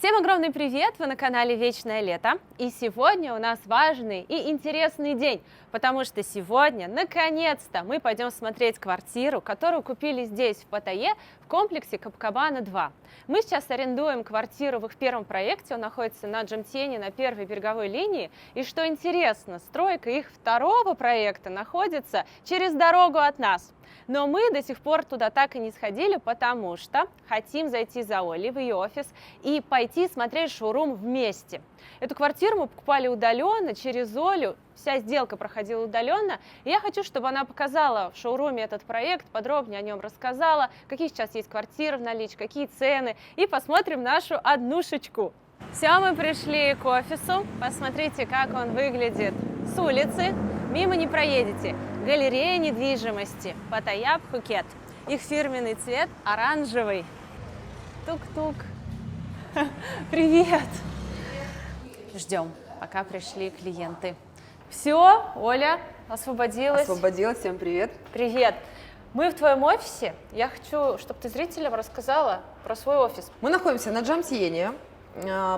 Всем огромный привет! Вы на канале Вечное Лето. И сегодня у нас важный и интересный день, потому что сегодня, наконец-то, мы пойдем смотреть квартиру, которую купили здесь, в Паттайе, в комплексе Копакабана 2. Мы сейчас арендуем квартиру в их первом проекте, он находится на Джамтьене, на первой береговой линии. И что интересно, стройка их второго проекта находится через дорогу от нас. Но мы до сих пор туда так и не сходили, потому что хотим зайти за Олей в ее офис и пойти смотреть шоурум вместе. Эту квартиру мы покупали удаленно, через Олю, вся сделка проходила удаленно. И я хочу, чтобы она показала в шоуруме этот проект, подробнее о нем рассказала, какие сейчас есть квартиры в наличии, какие цены. И посмотрим нашу однушечку. Все, мы пришли к офису. Посмотрите, как он выглядит с улицы. Мимо не проедете. Галерея недвижимости Паттайя, Пхукет. Их фирменный цвет оранжевый. Тук-тук. Привет. Ждем, пока пришли клиенты. Все, Оля освободилась. Освободилась, всем привет. Привет. Мы в твоем офисе. Я хочу, чтобы ты зрителям рассказала про свой офис. Мы находимся на Джамтьене.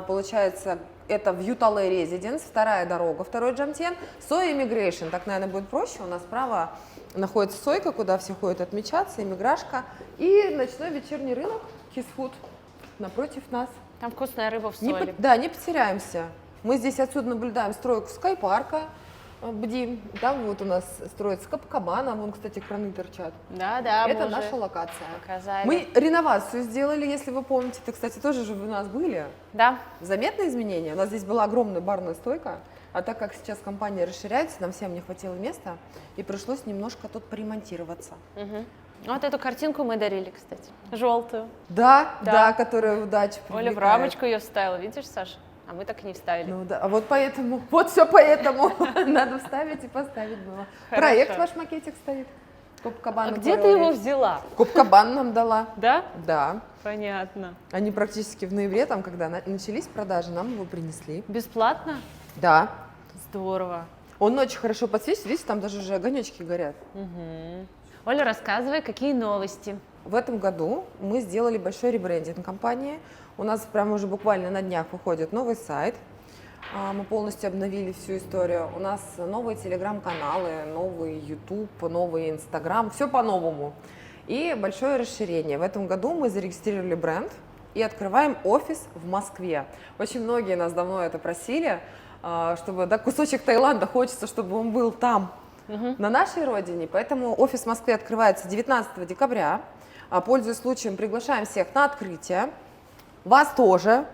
Получается, это в Ютале Резиденс, вторая дорога, второй Джамтьен. Соя Immigration, так, наверное, будет проще. У нас справа находится Сойка, куда все ходят отмечаться, иммиграшка. И ночной вечерний рынок Кисфуд напротив нас. Там вкусная рыба в соли. Не потеряемся. Мы здесь отсюда наблюдаем стройку Скайпарка, бдим. Там вот у нас строится Копакабана, вон, кстати, краны торчат. Да, это наша локация. Показали. Мы реновацию сделали, если вы помните. Ты, кстати, тоже же у нас были. Да. Заметные изменения? У нас здесь была огромная барная стойка, а так как сейчас компания расширяется, нам всем не хватило места, и пришлось немножко тут поремонтироваться. Угу. Вот эту картинку мы дарили, кстати. Желтую. Да, которая удача привлекает. Оля в рамочку ее вставила, видишь, Саша? А мы так и не вставили. Ну да, а вот поэтому, вот все поэтому надо вставить и поставить было. Хорошо. Проект ваш макетик стоит. Копакабана. А где ты его взяла? Копакабана нам дала. Да? Да. Понятно. Они практически в ноябре, там, когда начались продажи, нам его принесли. Бесплатно? Да. Здорово. Он очень хорошо подсвечивает, видите, там даже уже огонечки горят. Угу. Оля, рассказывай, какие новости? В этом году мы сделали большой ребрендинг компании. У нас прямо уже буквально на днях выходит новый сайт. Мы полностью обновили всю историю. У нас новые телеграм-каналы, новый YouTube, новый Instagram, все по-новому. И большое расширение. В этом году мы зарегистрировали бренд и открываем офис в Москве. Очень многие нас давно это просили, чтобы кусочек Таиланда хочется, чтобы он был там, на нашей родине. Поэтому офис в Москве открывается 19 декабря. Пользуясь случаем, приглашаем всех на открытие. Вас тоже.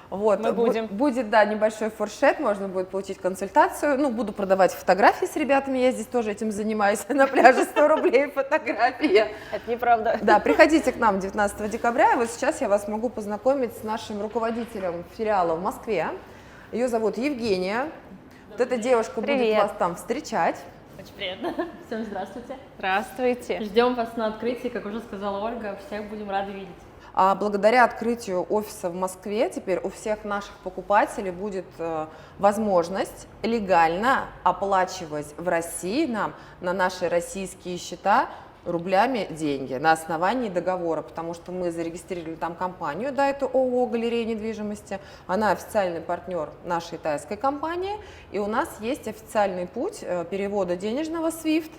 Вот. Мы будем. Будет, да, небольшой фуршет, можно будет получить консультацию. Ну, буду продавать фотографии с ребятами, я здесь тоже этим занимаюсь. На пляже 100 рублей фотография. Это неправда. Да, приходите к нам 19 декабря. И вот сейчас я вас могу познакомить с нашим руководителем филиала в Москве. Ее зовут Евгения. Вот эта девушка будет вас там встречать. Очень приятно. Всем здравствуйте. Здравствуйте. Ждем вас на открытии, как уже сказала Ольга, всех будем рады видеть. А благодаря открытию офиса в Москве теперь у всех наших покупателей будет возможность легально оплачивать в России нам на наши российские счета рублями деньги на основании договора, потому что мы зарегистрировали там компанию, да, это ООО «Галерея недвижимости», она официальный партнер нашей тайской компании, и у нас есть официальный путь перевода денежного SWIFT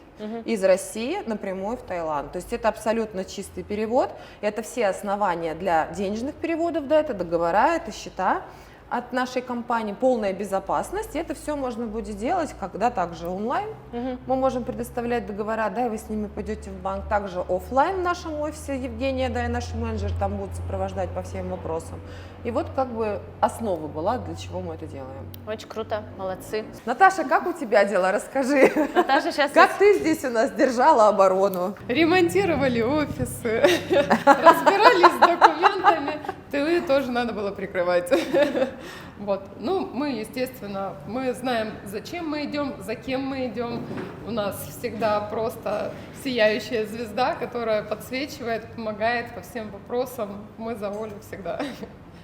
из России напрямую в Таиланд. То есть это абсолютно чистый перевод, это все основания для денежных переводов, да, это договора, это счета от нашей компании, полная безопасность, и это все можно будет делать, когда также онлайн. Мы можем предоставлять договора, да, и вы с ними пойдете в банк, также офлайн в нашем офисе, Евгения, да, и наш менеджер там будут сопровождать по всем вопросам. И вот как бы основа была, для чего мы это делаем. Очень круто, молодцы. Наташа, как у тебя дела? Расскажи. Наташа, сейчас... Как ты здесь у нас держала оборону? Ремонтировали офисы, разбирались с документами, тылы тоже надо было прикрывать. Вот. Ну, мы, естественно, мы знаем, зачем мы идем, за кем мы идем. У нас всегда просто сияющая звезда, которая подсвечивает, помогает по всем вопросам. Мы за Олю всегда.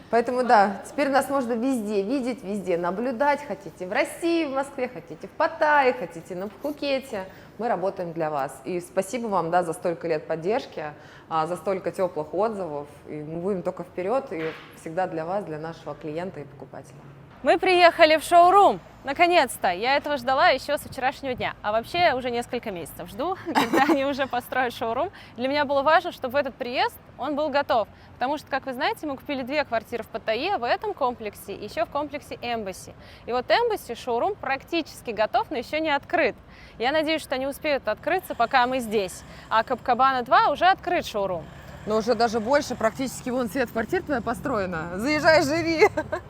Поэтому да, теперь нас можно везде видеть, везде наблюдать. Хотите в России, в Москве, хотите в Паттайе, хотите на Пхукете. Мы работаем для вас. И спасибо вам, да, за столько лет поддержки, за столько теплых отзывов. И мы будем только вперед и всегда для вас, для нашего клиента и покупателя. Мы приехали в шоурум. Наконец-то! Я этого ждала еще со вчерашнего дня. А вообще я уже несколько месяцев жду, когда они уже построят шоурум. Для меня было важно, чтобы этот приезд, он был готов. Потому что, как вы знаете, мы купили 2 квартиры в Паттайе, в этом комплексе, и еще в комплексе Embassy. И вот Embassy шоурум практически готов, но еще не открыт. Я надеюсь, что они успеют открыться, пока мы здесь. А Копакабана 2 уже открыт шоурум. Но уже даже больше, практически вон цвет квартир твоя построена. Заезжай, живи!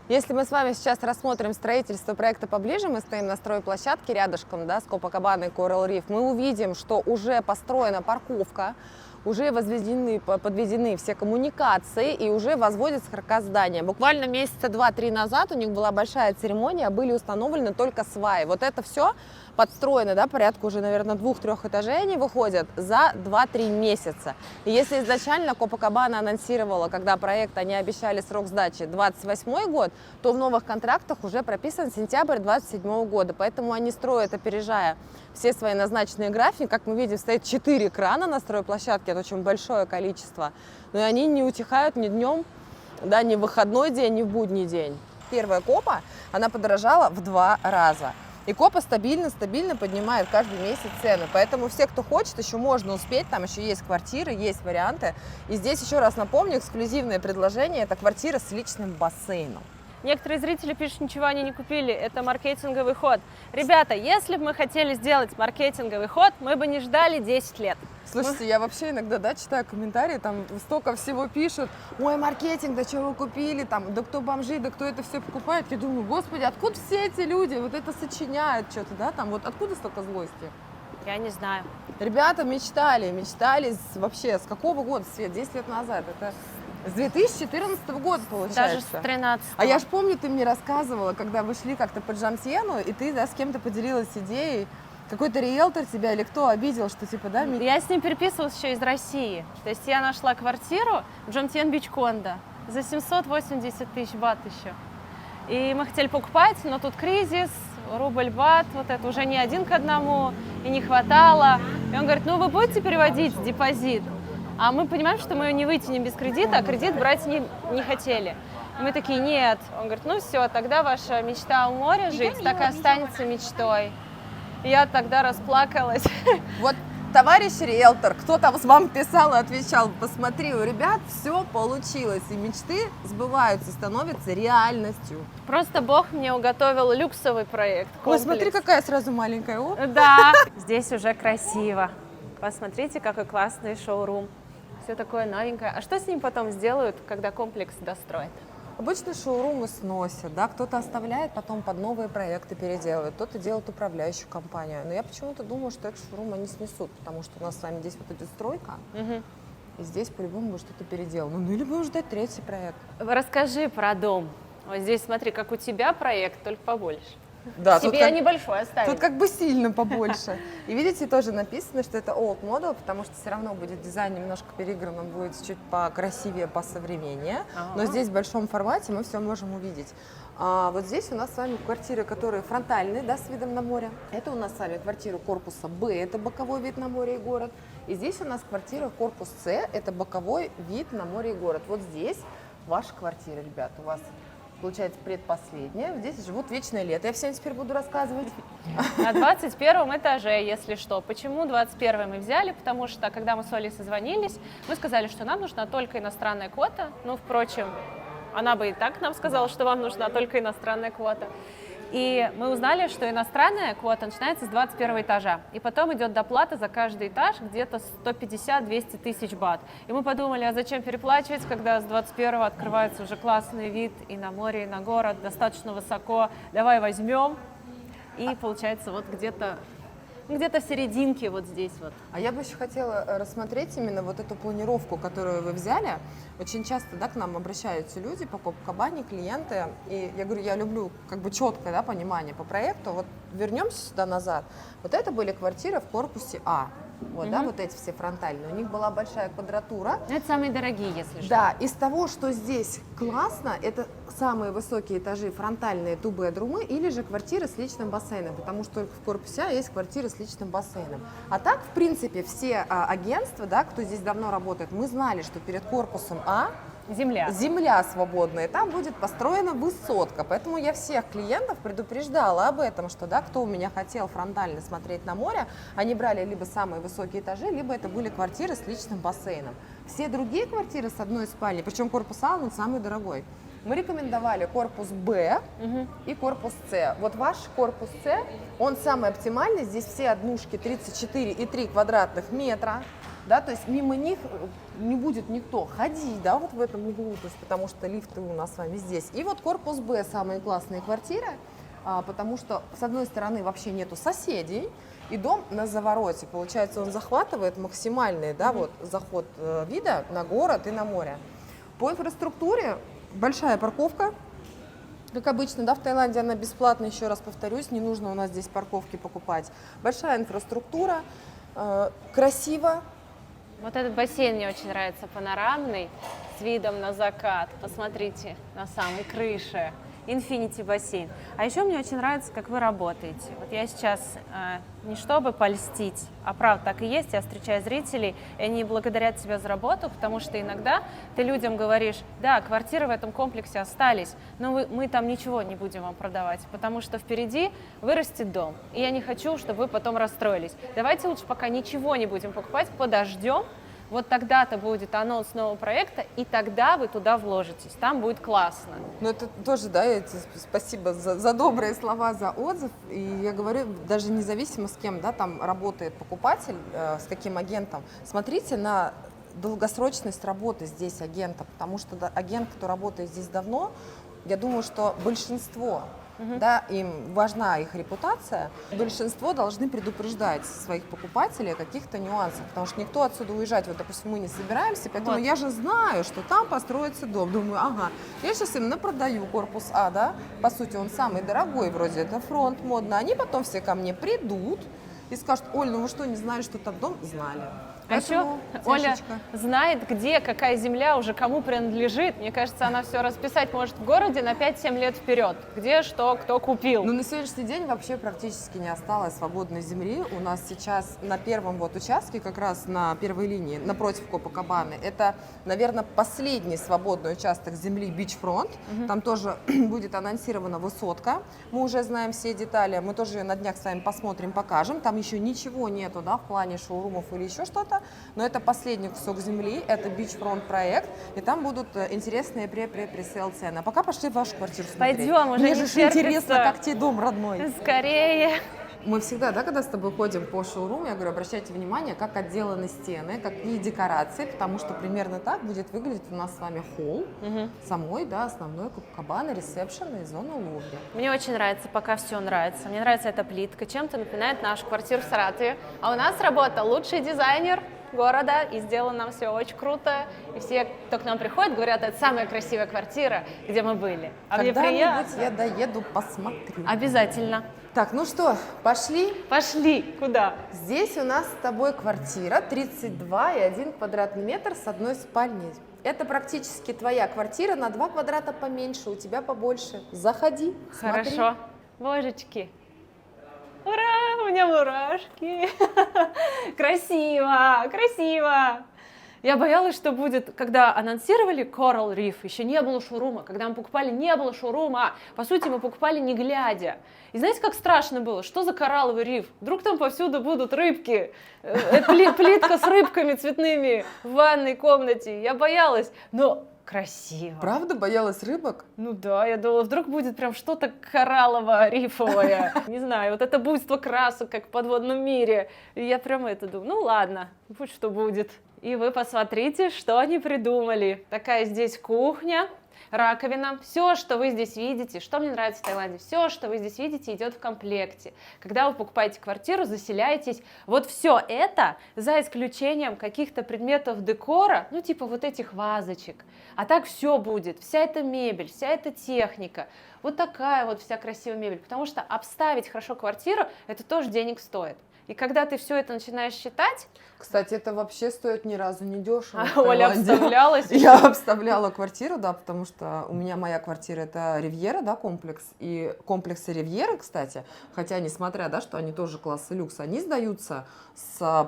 Если мы с вами сейчас рассмотрим строительство проекта поближе, мы стоим на стройплощадке рядышком, да, с Копакабаной и Coral Reef, мы увидим, что уже построена парковка, уже подведены все коммуникации и уже возводится каркас здания. Буквально месяца 2-3 назад у них была большая церемония, были установлены только сваи. Вот это все подстроено, да, порядка уже, наверное, 2-3 этажей они выходят за 2-3 месяца. И если изначально Копакабана анонсировала, когда проект, они обещали срок сдачи 28 год, то в новых контрактах уже прописан сентябрь 27 года. Поэтому они строят, опережая все свои назначенные графики. Как мы видим, стоит 4 крана на стройплощадке, это очень большое количество. Но и они не утихают ни днем, да, ни в выходной день, ни в будний день. Первая Копа, она подорожала в 2 раза. И Копа стабильно поднимает каждый месяц цены. Поэтому все, кто хочет, еще можно успеть. Там еще есть квартиры, есть варианты. И здесь еще раз напомню, эксклюзивное предложение – это квартира с личным бассейном. Некоторые зрители пишут, ничего они не купили, это маркетинговый ход. Ребята, если бы мы хотели сделать маркетинговый ход, мы бы не ждали 10 лет. Слушайте, я вообще иногда, да, читаю комментарии, там столько всего пишут. Ой, маркетинг, да что вы купили, там, да кто бомжи, да кто это все покупает. Я думаю, господи, откуда все эти люди вот это сочиняют что-то, да, там, вот откуда столько злости? Я не знаю. Ребята мечтали вообще, с какого года, Свет, 10 лет назад, это... С 2014 года, получается. Даже с 2013. А я ж помню, ты мне рассказывала, когда вы шли как-то по Джамтьену, и ты, да, с кем-то поделилась идеей. Какой-то риэлтор тебя или кто обидел, что типа, да? Я с ним переписывалась еще из России. То есть я нашла квартиру в Джамтьен-Бич-Кондо за 780 тысяч бат еще. И мы хотели покупать, но тут кризис, рубль-бат, вот это уже не 1 к 1, и не хватало. И он говорит, ну вы будете переводить депозит? А мы понимаем, что мы не вытянем без кредита, а кредит брать не хотели. И мы такие, нет. Он говорит, ну все, тогда ваша мечта у моря жить так и останется мечтой. И я тогда расплакалась. Вот, товарищ риэлтор, кто там вам писал и отвечал, посмотри, у ребят все получилось, и мечты сбываются, становятся реальностью. Просто Бог мне уготовил люксовый проект. Ой, смотри, какая сразу маленькая. О. Да, здесь уже красиво. Посмотрите, какой классный шоурум. Все такое новенькое. А что с ним потом сделают, когда комплекс достроят? Обычно шоурумы сносят, да, кто-то оставляет, потом под новые проекты переделывает, кто-то делает управляющую компанию. Но я почему-то думаю, что этот шоурум они снесут, потому что у нас с вами здесь вот эта стройка, и здесь по-любому будет что-то переделано. Ну или будем ждать 3-й проект. Расскажи про дом. Вот здесь смотри, как у тебя проект, только побольше. Да, Тебе они большой оставили. Тут как бы сильно побольше. И видите, тоже написано, что это old model, потому что все равно будет дизайн немножко переигран, он будет чуть покрасивее, посовременнее. Но здесь в большом формате мы все можем увидеть. Вот здесь у нас с вами квартиры, которые фронтальные, да, с видом на море. Это у нас с вами квартира корпуса Б, это боковой вид на море и город. И здесь у нас квартира корпус С, это боковой вид на море и город. Вот здесь ваша квартира, ребят, у вас... Получается, предпоследняя. Здесь живут вечное лето. Я всем теперь буду рассказывать. На 21 этаже, если что. Почему 21 мы взяли? Потому что, когда мы с Олей созвонились, мы сказали, что нам нужна только иностранная квота. Ну, впрочем, она бы и так нам сказала, что вам нужна только иностранная квота. И мы узнали, что иностранная квота начинается с 21 этажа. И потом идет доплата за каждый этаж где-то 150-200 тысяч бат. И мы подумали, а зачем переплачивать, когда с 21 открывается уже классный вид и на море, и на город, достаточно высоко. Давай возьмем. И получается вот где-то в серединке вот здесь вот. А я бы еще хотела рассмотреть именно вот эту планировку, которую вы взяли. Очень часто, да, к нам обращаются люди по Копакабане, клиенты. И я говорю, я люблю как бы четкое, да, понимание по проекту. Вот вернемся сюда назад. Вот это были квартиры в корпусе А. вот, да, вот эти все фронтальные, у них была большая квадратура. Это самые дорогие, если что. Да, из того, что здесь классно, это самые высокие этажи, фронтальные two-bedroom или же квартиры с личным бассейном, потому что только в корпусе А есть квартиры с личным бассейном. А так, в принципе, все агентства, да, кто здесь давно работает, мы знали, что перед корпусом А земля свободная, там будет построена высотка, поэтому я всех клиентов предупреждала об этом, что, да, кто у меня хотел фронтально смотреть на море, они брали либо самые высокие этажи, либо это были квартиры с личным бассейном. Все другие квартиры с одной спальней, причем корпус А, он самый дорогой, мы рекомендовали корпус Б и корпус С. Вот ваш корпус С, он самый оптимальный, здесь все однушки 34,3 квадратных метра. Да, то есть мимо них не будет никто ходить, да, вот в этом углу, то есть, потому что лифты у нас с вами здесь. И вот корпус Б самые классные квартиры, потому что с одной стороны вообще нету соседей, и дом на завороте, получается, он захватывает максимальный, да, вот заход вида на город и на море. По инфраструктуре большая парковка. Как обычно, да, в Таиланде она бесплатная, еще раз повторюсь, не нужно у нас здесь парковки покупать. Большая инфраструктура, красиво. Вот этот бассейн мне очень нравится, панорамный, с видом на закат. Посмотрите, на самой крыше. Infinity бассейн. А еще мне очень нравится, как вы работаете. Вот я сейчас не чтобы польстить, а правда так и есть, я встречаю зрителей, и они благодарят тебя за работу, потому что иногда ты людям говоришь, да, квартиры в этом комплексе остались, но мы там ничего не будем вам продавать, потому что впереди вырастет дом, и я не хочу, чтобы вы потом расстроились. Давайте лучше пока ничего не будем покупать, подождем. Вот тогда-то будет анонс нового проекта, и тогда вы туда вложитесь, там будет классно. Ну это тоже, да, спасибо за добрые слова, за отзыв. И я говорю, даже независимо с кем, да, там работает покупатель, с каким агентом, смотрите на долгосрочность работы здесь агента, потому что агент, кто работает здесь давно, я думаю, что большинство, да, им важна их репутация, большинство должны предупреждать своих покупателей о каких-то нюансах, потому что никто отсюда уезжать, вот, допустим, мы не собираемся, поэтому Вот. я же знаю, что там построится дом. Думаю, ага, я сейчас им напродаю корпус А, да, по сути, он самый дорогой, вроде это фронт модно, они потом все ко мне придут и скажут, Оль, ну вы что, не знали, что там дом? Знали. А еще Поэтому, Оля Тешечка, знает, где какая земля уже кому принадлежит. Мне кажется, она все расписать может в городе на 5-7 лет вперед. Где, что, кто купил. ну, на сегодняшний день вообще практически не осталось свободной земли. У нас сейчас на первом вот участке, как раз на первой линии, напротив Копакабаны, это, наверное, последний свободный участок земли Бичфронт. Там тоже будет анонсирована высотка. Мы уже знаем все детали. Мы тоже ее на днях с вами посмотрим, покажем. Там еще ничего нету, да, в плане шоурумов или еще что-то. Но это последний кусок земли, это Beachfront проект, и там будут интересные пресейл цены. А пока пошли в вашу квартиру смотреть. Пойдем, уже Мне не же терпится. интересно, как тебе дом родной. Скорее. Мы всегда, да, когда с тобой ходим по шоуруму, я говорю, обращайте внимание, как отделаны стены, какие декорации, потому что примерно так будет выглядеть у нас с вами холл самой, да, основной Копакабаны, ресепшн и зона лобби. Мне очень нравится, пока все нравится. Мне нравится эта плитка, чем-то напоминает нашу квартиру в Саратове. А у нас работал лучший дизайнер города, и сделано нам все очень круто. И все, кто к нам приходит, говорят, это самая красивая квартира, где мы были. А мне Когда-нибудь приятно. я доеду, посмотрю. Обязательно. Так, ну что, пошли? Пошли. Куда? Здесь у нас с тобой квартира 32,1 квадратный метр с одной спальней. Это практически твоя квартира, на 2 квадрата поменьше, у тебя побольше. Заходи, смотри. Хорошо. Божечки. Ура, у меня мурашки. Красиво, красиво. Я боялась, что будет, когда анонсировали Coral Reef, еще не было шоурума. Когда мы покупали, не было шоурума. По сути, мы покупали не глядя. И знаете, как страшно было? Что за коралловый риф? Вдруг там повсюду будут рыбки, плитка с рыбками цветными в ванной комнате. Я боялась, но красиво. Правда боялась рыбок? Ну да, я думала, вдруг будет прям что-то кораллово-рифовое. Не знаю, вот это буйство красок, как в подводном мире. И я прям это думаю, ну ладно, будь что будет. И вы посмотрите, что они придумали. Такая здесь кухня, раковина. Все, что вы здесь видите, что мне нравится в Таиланде, все, что вы здесь видите, идет в комплекте. Когда вы покупаете квартиру, заселяетесь, вот все это, за исключением каких-то предметов декора, ну типа вот этих вазочек. А так все будет, вся эта мебель, вся эта техника, вот такая вот вся красивая мебель. Потому что обставить хорошо квартиру, это тоже денег стоит. И когда ты все это начинаешь считать, Кстати, это вообще стоит ни разу не дешево. в Оля Таиланде. обставлялась. Я обставляла квартиру, да, потому что у меня моя квартира это Ривьера, да, комплекс. И комплексы Ривьеры, кстати, хотя несмотря, да, что они тоже классы люкс, они сдаются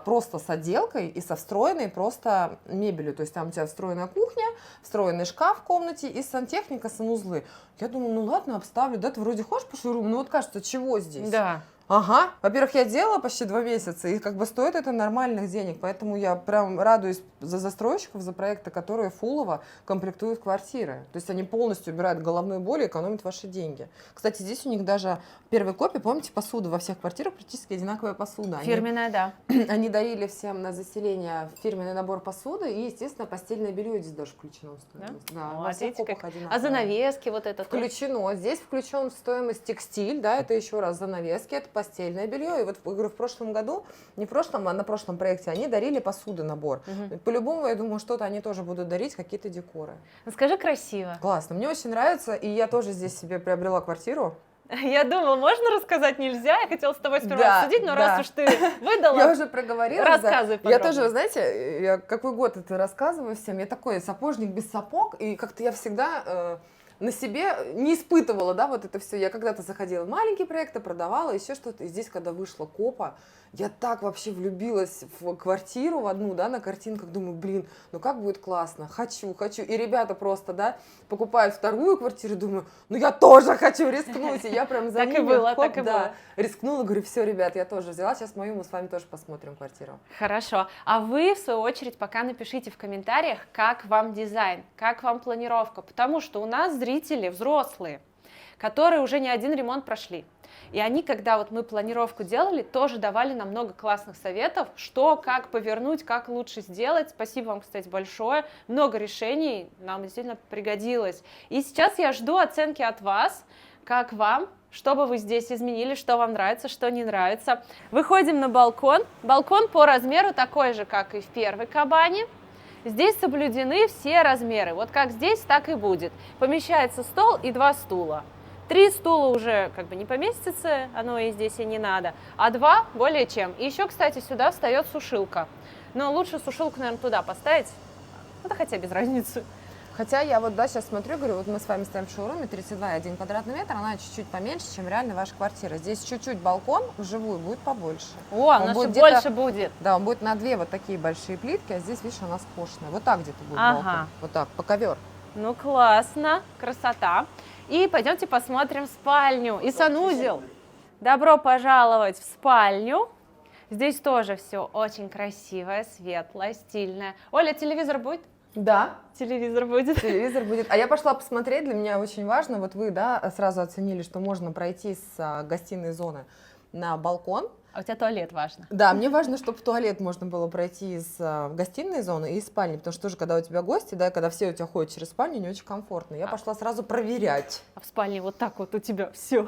просто с отделкой и со встроенной просто мебелью. То есть там у тебя встроенная кухня, встроенный шкаф в комнате и сантехника, санузлы. Я думаю, ну ладно, обставлю, да, ты вроде ходишь по шоуруму, ну вот кажется, чего здесь? Да. Ага. Во-первых, я делала почти 2 месяца, и как бы стоит это нормальных денег, поэтому я прям радуюсь за застройщиков, за проекты, которые фуллово комплектуют квартиры. То есть они полностью убирают головную боль и экономят ваши деньги. Кстати, здесь у них даже в первой копии, помните, посуда во всех квартирах практически одинаковая посуда. Фирменная, да. Они дарили всем на заселение фирменный набор посуды, и, естественно, постельное белье здесь тоже включено в стоимость. Да, Вот, во всех видите, копах как... одинаковое. А занавески вот это тоже? Включено. Здесь включен в стоимость текстиль, да, это еще раз занавески, это постельное белье. И вот, говорю, в прошлом году, не в прошлом, а на прошлом проекте, они дарили посуды набор. По-любому, я думаю, что-то они тоже будут дарить, какие-то декоры. Ну, скажи красиво. Классно, мне очень нравится, и я тоже здесь себе приобрела квартиру. Я думала, можно рассказать, нельзя? Я хотела с тобой сперва Да, обсудить, но да. раз уж ты выдала, Я уже проговорила. рассказывай Я подробнее. тоже, вы знаете, я какой год это рассказываю всем, я такой сапожник без сапог, и как-то я всегда на себе не испытывала, да, вот это все. Я когда-то заходила в маленькие проекты, продавала, еще что-то, и здесь, когда вышла Копа, я так вообще влюбилась в квартиру в одну, да, на картинках, думаю, блин, ну как будет классно, хочу. И ребята просто, да, покупают вторую квартиру, думаю, ну я тоже хочу рискнуть, и я прям за Так и ними, было, хоп, так и да, было. рискнула, говорю, все, ребят, я тоже взяла, сейчас мою мы с вами тоже посмотрим квартиру. Хорошо. А вы, в свою очередь, пока напишите в комментариях, как вам дизайн, как вам планировка, потому что у нас зрители взрослые, которые уже не один ремонт прошли. И они, когда вот мы планировку делали, тоже давали нам много классных советов, что, как повернуть, как лучше сделать. Спасибо вам, кстати, большое. Много решений нам действительно пригодилось. И сейчас я жду оценки от вас, как вам, что бы вы здесь изменили, что вам нравится, что не нравится. Выходим на балкон. Балкон по размеру такой же, как и в первой кабане. Здесь соблюдены все размеры. Вот как здесь, так и будет. Помещается стол и 2 стула. 3 стула уже как бы не поместится, оно и здесь и не надо, а 2 более чем. И еще, кстати, сюда встает сушилка. Но лучше сушилку, наверное, туда поставить, ну да хотя без разницы. Хотя я вот, да, сейчас смотрю, говорю, вот мы с вами стоим в шоуруме, 32,1 квадратный метр, она чуть-чуть поменьше, чем реально ваша квартира. Здесь чуть-чуть балкон вживую будет побольше. О, Он у нас будет же больше будет. Да, он будет на 2 вот такие большие плитки, а здесь, видишь, у нас скошенная. Вот так где-то будет Ага. балкон. Вот так, по ковер. Ну классно, красота. И пойдемте посмотрим спальню и санузел. Добро пожаловать в спальню. Здесь тоже все очень красивое, светлое, стильное. Оля, телевизор будет? Да, Телевизор будет. телевизор будет. А я пошла посмотреть, для меня очень важно, вот вы, да, сразу оценили, что можно пройти с гостиной зоны на балкон. А у тебя туалет важно. Да, мне важно, чтобы в туалет можно было пройти из гостиной зоны и из спальни, потому что тоже, когда у тебя гости, да, когда все у тебя ходят через спальню, не очень комфортно. Я пошла сразу проверять. А в спальне вот так вот у тебя все.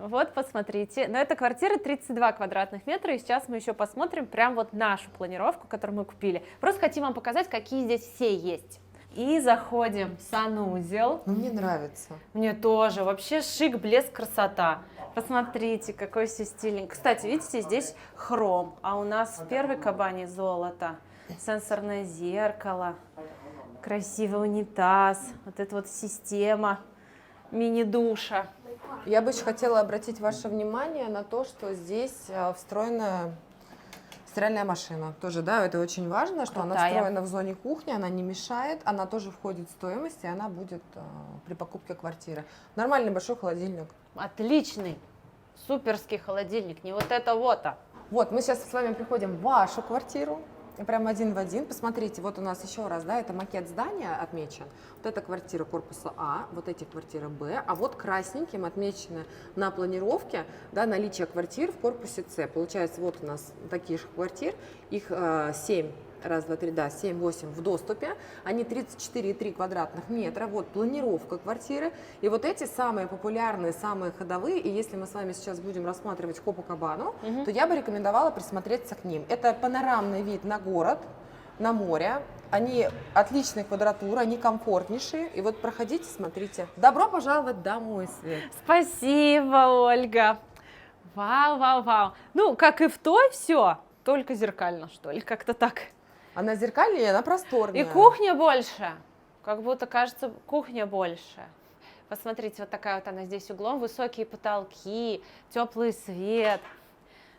Вот, посмотрите. Но эта квартира 32 квадратных метра, и сейчас мы еще посмотрим прям вот нашу планировку, которую мы купили. Просто хотим вам показать, какие здесь все есть. И заходим в санузел. Ну, мне нравится. Мне тоже. Вообще шик, блеск, красота. Посмотрите, какой все стильненький. Кстати, видите, здесь хром, а у нас в первой кабане золото. Сенсорное зеркало, красивый унитаз, вот эта вот система мини-душа. Я бы еще хотела обратить ваше внимание на то, что здесь встроена стиральная машина. Тоже, да, это очень важно, что она Крутая. встроена в зоне кухни, она не мешает, она тоже входит в стоимость, и она будет при покупке квартиры. Нормальный большой холодильник. Отличный, суперский холодильник, не вот это вот. Вот, мы сейчас с вами приходим в вашу квартиру, прям один в один. Посмотрите, вот у нас еще раз, да, это макет здания отмечен. Вот эта квартира корпуса А, вот эти квартиры Б, а вот красненьким отмечено на планировке, да, наличие квартир в корпусе С. Получается, вот у нас такие же квартир, их 7. Раз, два, три, да, 7-8 в доступе, они 34,3 квадратных метра, вот планировка квартиры, и вот эти самые популярные, самые ходовые, и если мы с вами сейчас будем рассматривать Копакабану, то я бы рекомендовала присмотреться к ним. Это панорамный вид на город, на море, они отличной квадратуры, они комфортнейшие, и вот проходите, смотрите. Добро пожаловать домой, Свет. Спасибо, Ольга. Вау, вау, вау. Ну, как и в той, все, только зеркально, что ли, как-то так. Она зеркальнее, она просторнее. И кухня больше. Как будто, кажется, кухня больше. Посмотрите, вот такая вот она здесь углом, высокие потолки, теплый свет.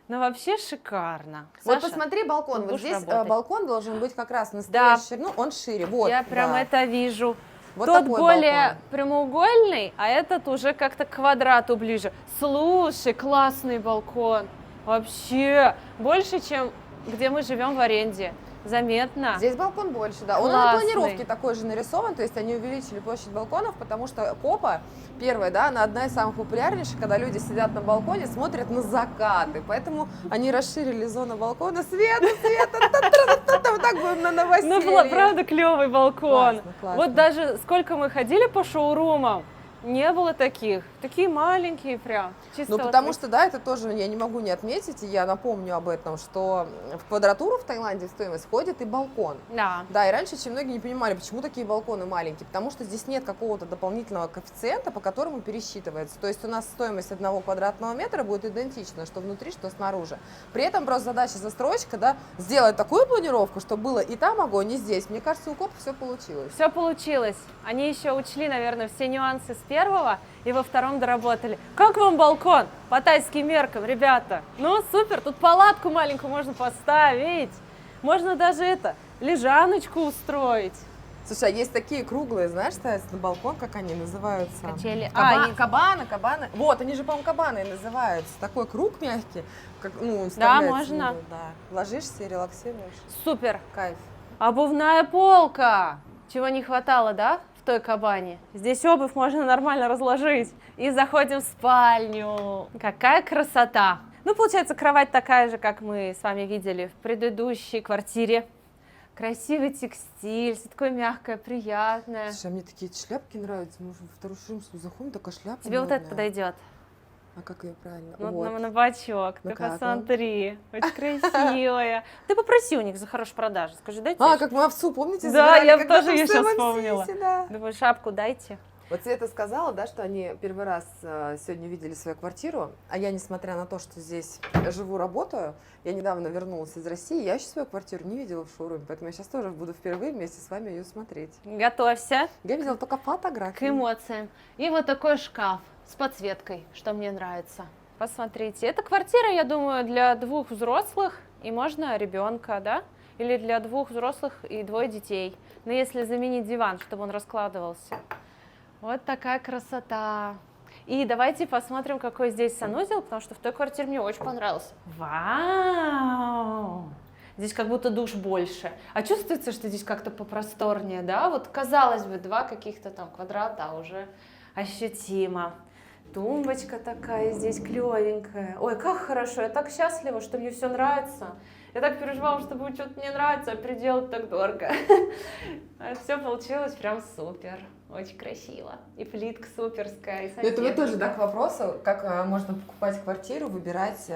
Ну, вообще шикарно. Вот Саша, посмотри балкон, тут вот будешь здесь работать. балкон должен быть как раз настоящий, Да. ну, он шире, вот. я прям да. это вижу. Вот Тот такой более балкон. прямоугольный, а этот уже как-то к квадрату ближе. Слушай, классный балкон. Вообще больше, чем где мы живем в аренде. Заметно. Здесь балкон больше, да. Он на Классный. планировке такой же нарисован, то есть они увеличили площадь балконов, потому что Копа, первая, да, она одна из самых популярнейших, когда люди сидят на балконе, смотрят на закаты, поэтому они расширили зону балкона, света, вот так бы на новоселье. Ну, правда, клевый балкон. Классно, классно. Вот даже сколько мы ходили по шоурумам, не было таких. Такие маленькие прям. Чисто Ну, вот потому что, да, это тоже я не могу не отметить, и я напомню об этом, что в квадратуру в Таиланде в стоимость входит и балкон. Да. Да, и раньше очень многие не понимали, почему такие балконы маленькие, потому что здесь нет какого-то дополнительного коэффициента, по которому пересчитывается. То есть у нас стоимость 1 квадратного метра будет идентична, что внутри, что снаружи. При этом просто задача застройщика, да, сделать такую планировку, чтобы было и там огонь, и здесь. Мне кажется, у Копа все получилось. Все получилось. Они еще учли, наверное, все нюансы с первого и во втором доработали. Как вам балкон? По тайским меркам, ребята. Ну, супер, тут палатку маленькую можно поставить. Можно даже лежаночку устроить. Слушай, а есть такие круглые, знаешь, ставятся на балкон, как они называются? Качели. Кабаны. Вот, они же, по-моему, кабаны называются. Такой круг мягкий, как, ну, вставляется можно. в него, да. Ложишься и релаксируешь. Супер. Кайф. Обувная полка. Чего не хватало, да, в той кабане? Здесь обувь можно нормально разложить. И заходим в спальню. Какая красота. Ну, получается, кровать такая же, как мы с вами видели в предыдущей квартире. Красивый текстиль, все такое мягкое, приятное. Слушай, а мне такие шляпки нравятся. Мы во вторую ширму заходим, такая шляпа. Тебе вот это модная. подойдет. А как ее правильно? Вот Вот. на бачок. Ну Ты как посмотри. Очень красивая. Ты попроси у них за хорошую продажу. Скажи, дайте. А, как мы овцу, помните, Да, забирали я когда-то тоже в её щас Seven вспомнила. City, да. Думаю, шапку дайте. Вот Света сказала, да, что они первый раз сегодня видели свою квартиру, а я, несмотря на то, что здесь живу, работаю, я недавно вернулась из России, я еще свою квартиру не видела в шоуруме, поэтому я сейчас тоже буду впервые вместе с вами ее смотреть. Готовься Я видела только к фотографии. эмоциям. И вот такой шкаф с подсветкой, что мне нравится. Посмотрите, это квартира, я думаю, для 2 взрослых и можно ребенка, да? Или для 2 взрослых и 2 детей. Но если заменить диван, чтобы он раскладывался. Вот такая красота. И давайте посмотрим, какой здесь санузел, потому что в той квартире мне очень понравился. Вау! Здесь как будто душ больше. А чувствуется, что здесь как-то попросторнее, да? Вот казалось бы, 2 каких-то там квадрата, а уже ощутимо. Тумбочка такая здесь клевенькая. Ой, как хорошо, я так счастлива, что мне все нравится. Я так переживала, что будет что-то не нравится, а переделать так дорого. Все получилось прям супер. Очень красиво. И плитка суперская. И Это вы тоже, да, сантехника. к вопросу, как можно покупать квартиру, выбирать,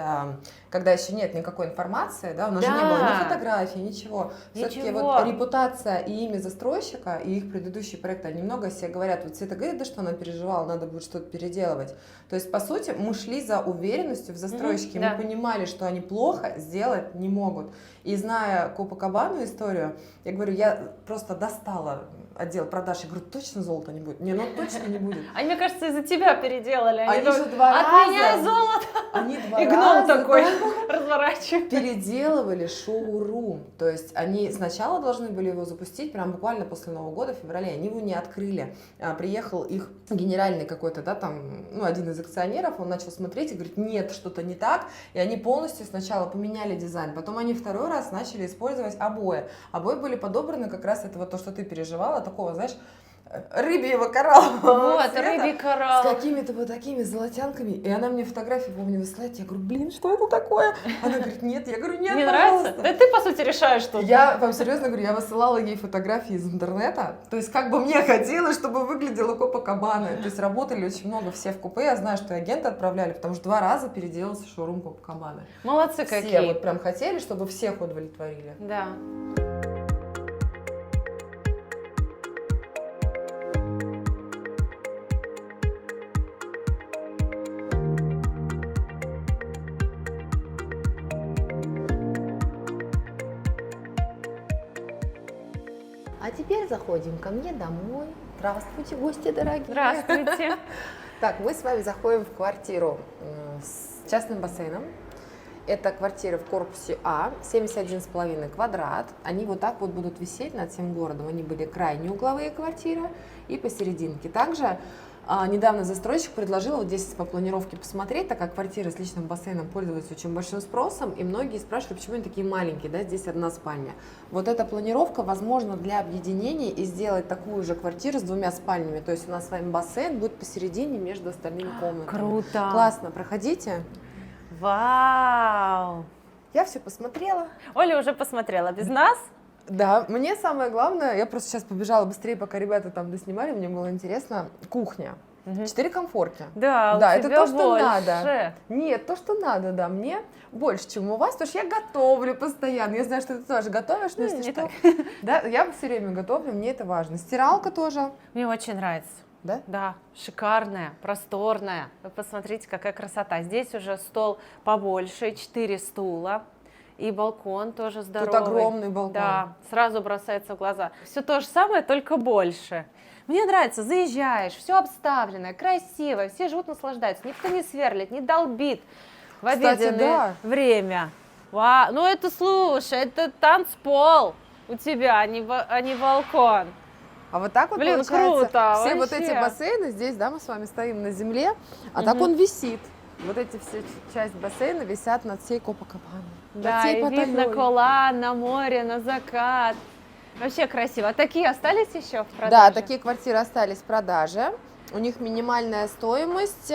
когда еще нет никакой информации, да, у нас же не было ни фотографий, ничего. Все-таки Ничего. вот репутация и имя застройщика, и их предыдущие проекты, они много о себе говорят. Вот Света говорит, да, что она переживала, надо будет что-то переделывать. То есть, по сути, мы шли за уверенностью в застройщике, да. мы понимали, что они плохо сделать не могут. И зная Копакабану историю, я говорю, я просто достала отдел продаж, я говорю, точно золото не будет? Не, ну точно не будет. Они, мне кажется, из-за тебя переделали. Они думают, же 2 раза. Отменяй золото! Они 2 И гном раза, такой да, разворачивает. переделывали шоурум. То есть они сначала должны были его запустить, прям буквально после Нового года, в феврале. Они его не открыли. Приехал их генеральный какой-то, да, там, ну, один из акционеров, он начал смотреть и говорит, нет, что-то не так. И они полностью сначала поменяли дизайн. Потом они 2-й раз начали использовать обои. Обои были подобраны как раз это вот то, что ты переживала, такого, знаешь, рыбьего кораллового Вот, цвета, рыбий с коралл. какими-то вот такими золотянками. И она мне фотографии, помню, высылает. Я говорю, блин, что это такое? Она говорит, нет. Я говорю, нет, Не пожалуйста. нравится? Да ты, по сути, решаешь что-то. Я вам серьезно говорю, я высылала ей фотографии из интернета. То есть как бы мне хотелось, чтобы выглядела Копакабана. То есть работали очень много все в купе. Я знаю, что и агенты отправляли, потому что 2 раза переделался шоурум Копакабаны. Молодцы Все какие. вот прям хотели, чтобы всех удовлетворили. Да. А теперь заходим ко мне домой. Здравствуйте, гости дорогие. Здравствуйте. Так, мы с вами заходим в квартиру с частным бассейном. Это квартира в корпусе А, 71,5 квадрат. Они вот так вот будут висеть над всем городом. Они были крайние угловые квартиры и посерединке. Также недавно застройщик предложил вот здесь по планировке посмотреть, так как квартиры с личным бассейном пользуются очень большим спросом, и многие спрашивают, почему они такие маленькие, да, здесь одна спальня. Вот эта планировка, возможно, для объединения и сделать такую же квартиру с 2 спальнями. То есть у нас с вами бассейн будет посередине между остальными комнатами. Круто. Классно, проходите. Вау. Я все посмотрела. Оля уже посмотрела без нас. Да, мне самое главное, я просто сейчас побежала быстрее, пока ребята там доснимали, мне было интересно, кухня. 4 комфорки. Да, Да, у это тебя то, что больше. надо. Нет, то, что надо, да, мне больше, чем у вас, потому что я готовлю постоянно. Я знаю, что ты тоже готовишь, но если не что. так. Да, я все время готовлю, мне это важно. Стиралка тоже. Мне очень нравится. Да? Да, шикарная, просторная. Вы посмотрите, какая красота. Здесь уже стол побольше, 4 стула. И балкон тоже здоровый. Тут огромный балкон. Да, сразу бросается в глаза. Все то же самое, только больше. Мне нравится, заезжаешь, все обставленное, красиво, все живут, наслаждаются. Никто не сверлит, не долбит в Кстати, обеденное да. время. Вау, ну это, слушай, это танцпол у тебя, а не балкон. А вот так вот Блин, получается, круто, все вот вообще. эти бассейны здесь, да, мы с вами стоим на земле, а так он висит. Вот эти все часть бассейна висят над всей Копакабаной. Да, и вид на Кола, на море, на закат. Вообще красиво. А такие остались еще в продаже? Да, такие квартиры остались в продаже. У них минимальная стоимость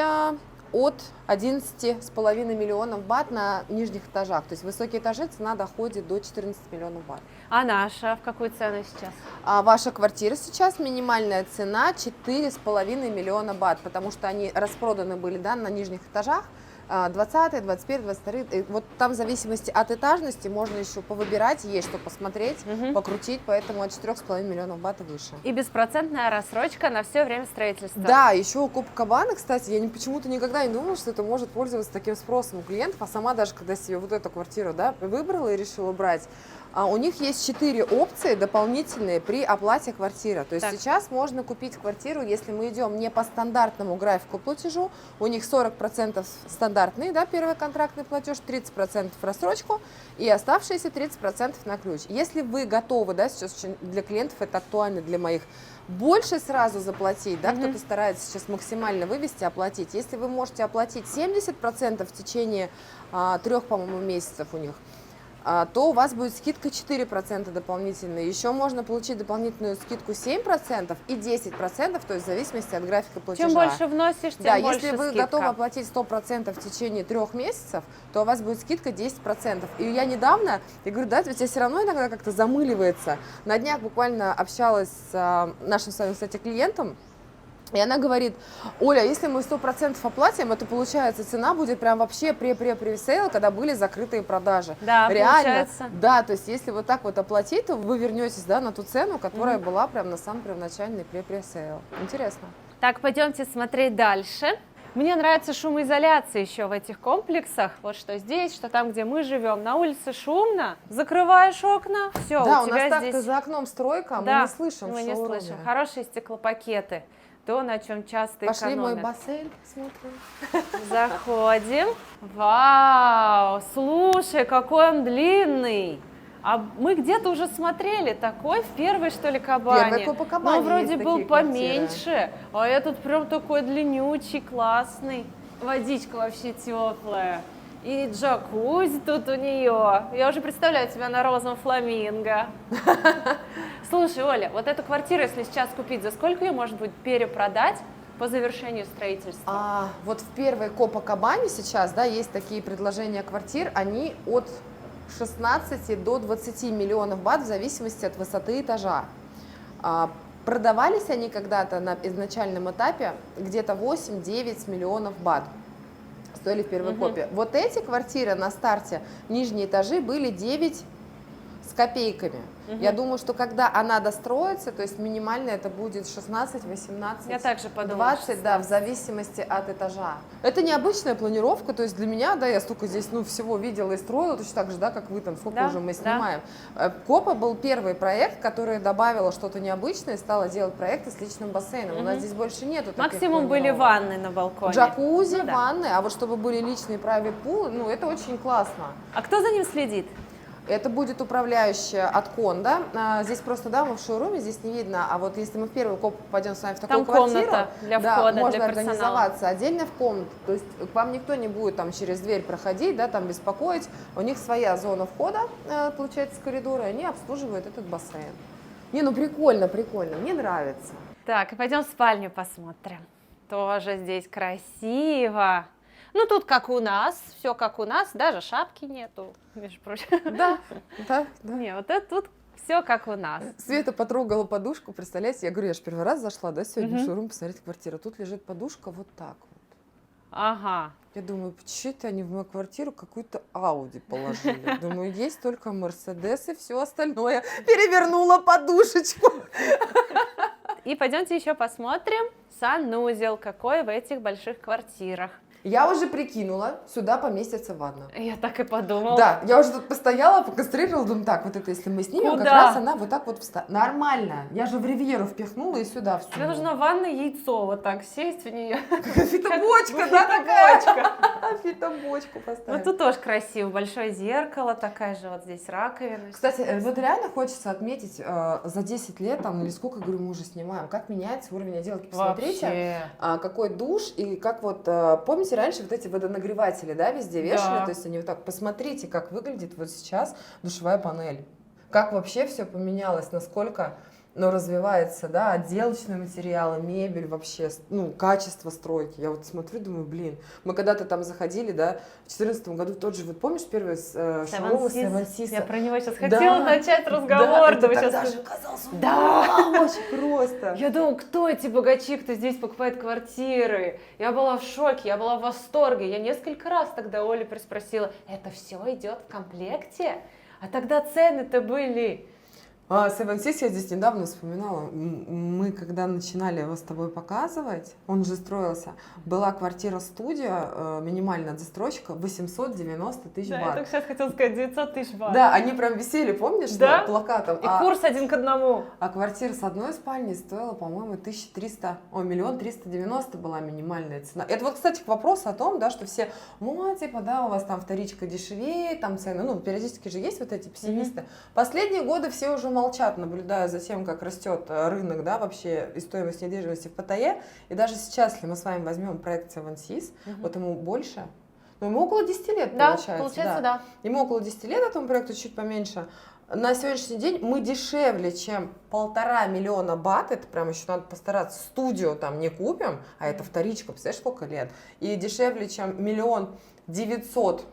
от 11,5 миллионов бат на нижних этажах. То есть высокие этажи цена доходит до 14 миллионов бат. А наша в какую цену сейчас? А ваша квартира сейчас минимальная цена 4,5 миллиона бат, потому что они распроданы были, да, на нижних этажах. 20, 21, 22, и вот там в зависимости от этажности можно еще повыбирать, есть что посмотреть, покрутить, поэтому от 4,5 миллионов бат и выше. И беспроцентная рассрочка на все время строительства. Да, еще у Копакабаны, кстати, я почему-то никогда не думала, что это может пользоваться таким спросом у клиентов, а сама даже когда себе вот эту квартиру, да, выбрала и решила брать, у них есть 4 опции дополнительные при оплате квартиры. То есть Так. сейчас можно купить квартиру, если мы идем не по стандартному графику платежу, у них 40% стандартный, да, первый контрактный платеж, 30% в рассрочку и оставшиеся 30% на ключ. Если вы готовы, да, сейчас очень для клиентов это актуально, для моих, больше сразу заплатить, да, кто-то старается сейчас максимально вывести, оплатить. Если вы можете оплатить 70% в течение 3, по-моему, месяцев у них, то у вас будет скидка 4% дополнительная. Еще можно получить дополнительную скидку 7% и 10%, то есть в зависимости от графика платежа. Чем больше вносишь, тем Да, больше если вы скидка. готовы оплатить 100% в течение 3 месяцев, то у вас будет скидка 10%. И я недавно, я говорю, да, у тебя все равно иногда как-то замыливается. На днях буквально общалась с нашим с вами, кстати, клиентом, и она говорит: Оля, если мы 100% оплатим, это получается цена будет прям вообще pre-pre-pre-сейл, когда были закрытые продажи. Да, реально. получается. Да, то есть если вот так вот оплатить, то вы вернетесь, да, на ту цену, которая была прям на самый первоначальный pre-pre-сейл. Интересно. Так, пойдемте смотреть дальше. Мне нравится шумоизоляция еще в этих комплексах. Вот что здесь, что там, где мы живем. На улице шумно, закрываешь окна, все, Да, у у тебя нас здесь... так за окном стройка, а Да, мы не слышим мы не шоуруме. слышим. Хорошие стеклопакеты. То, на чем часто Пошли мой экономят. бассейн посмотрим. Заходим. Вау, слушай, какой он длинный. А мы где-то уже смотрели такой в первой, что ли, Кабане. Первой Копакабане Ну, вроде есть был такие поменьше, а этот прям такой длиннючий, классный. Водичка вообще теплая. И джакузи тут у нее. Я уже представляю тебя на розовом фламинго. Слушай, Оля, вот эту квартиру, если сейчас купить, за сколько ее можно будет перепродать по завершению строительства? Вот в первой Копакабане сейчас, да, есть такие предложения квартир, они от 16 до 20 миллионов бат в зависимости от высоты этажа. Продавались они когда-то на изначальном этапе где-то 8-9 миллионов бат. Стоили в первой копе. Вот эти квартиры на старте, нижние этажи были 9 с копейками. Я думаю, что когда она достроится, то есть минимально это будет 16, 18, Я также подумала, 20, да, в зависимости от этажа. Это необычная планировка, то есть для меня, да, я столько здесь, ну, всего видела и строила, точно так же, да, как вы там, сколько Да, уже мы да. снимаем. Копа был первый проект, который добавила что-то необычное и стала делать проекты с личным бассейном. У нас здесь больше нету таких Максимум были планировок. ванны на балконе. Джакузи, Ну да. ванны, а вот чтобы были личные private pool, ну, это очень классно. А кто за ним следит? Это будет управляющая от Кондо. Здесь просто, да, мы в шоуруме, здесь не видно. А вот если мы в первую коп попадем с вами в такую Там квартиру, комната для да, входа, можно для персонала. организоваться отдельно в комнату. То есть к вам никто не будет там через дверь проходить, да, там беспокоить. У них своя зона входа, получается, с коридора, и они обслуживают этот бассейн. Не, ну прикольно, прикольно, мне нравится. Так, и пойдем в спальню посмотрим. Тоже здесь красиво. Ну, тут как у нас, все как у нас, даже шапки нету, между прочим. Да, да, да. Не, вот это тут все как у нас. Света потрогала подушку, представляете, я говорю, я же первый раз зашла, да, сегодня в шоурум посмотреть квартиру. Тут лежит подушка вот так вот. Ага. Я думаю, почему-то они в мою квартиру какую-то Ауди положили. Думаю, есть только Мерседес и все остальное. Перевернула подушечку. И пойдемте еще посмотрим санузел, какой в этих больших квартирах. Я уже прикинула, сюда поместится ванна. Я так и подумала. Да, я уже тут постояла, поконструировала, думаю, так, вот это если мы снимем, Куда? как раз она вот так вот встанет. Нормально. Я же в ривьеру впихнула и сюда Тебе всунула. нужно ванна яйцо вот так сесть в нее. Фитобочка, да, такая? Фитобочка. Фитобочку Ну поставить. тут тоже красиво, большое зеркало, такая же вот здесь раковина. Кстати, вот реально хочется отметить, за 10 лет, там, или сколько, говорю, мы уже снимаем, как меняется уровень отделки. Посмотрите, Вообще. какой душ, и как вот, помните, раньше вот эти водонагреватели, да, везде вешали, Да. то есть они вот так, посмотрите, как выглядит вот сейчас душевая панель. Как вообще все поменялось, насколько, ну, развивается, да, отделочные материалы, мебель вообще, ну, качество стройки. Я вот смотрю, думаю, блин, мы когда-то там заходили, да, в 2014 году тот же, вот помнишь первый шоурум из Seven Seas? Я про него сейчас Да. хотела начать разговор. Да, это вы сейчас тогда скажете. же казалось, Да. вау, очень просто. Я думала, кто эти богачи, кто здесь покупает квартиры? Я была в шоке, я была в восторге. Я несколько раз тогда Оле переспросила, это все идет в комплекте? А тогда цены-то были... Seven Seas я здесь недавно вспоминала. Мы когда начинали его с тобой показывать, он же строился, была квартира-студия, минимальная застройщика, 890 тысяч Да, я бат. только сейчас хотела сказать 900 тысяч бат. Да, они прям висели, помнишь, Да. плакатом. И курс 1 к 1. А квартира с одной спальней стоила, по-моему, 1300, миллион 390 была минимальная цена. Это вот, кстати, к вопросу о том, да, что все, типа, да, у вас там вторичка дешевее, там цены, ну, периодически же есть вот эти пессимисты. Последние годы все уже молчат, наблюдая за тем, как растет рынок, да, вообще и стоимость недвижимости в Паттайе. И даже сейчас, если мы с вами возьмем проект Seven Seas, вот ему больше, ну, ему около 10 лет Да, получается. да. Ему около 10 лет, этому проекту чуть поменьше. На сегодняшний день мы дешевле, чем 1,5 миллиона бат, это прям еще надо постараться, студию там не купим, а это вторичка, представляешь, сколько лет, и дешевле, чем 1 900 000,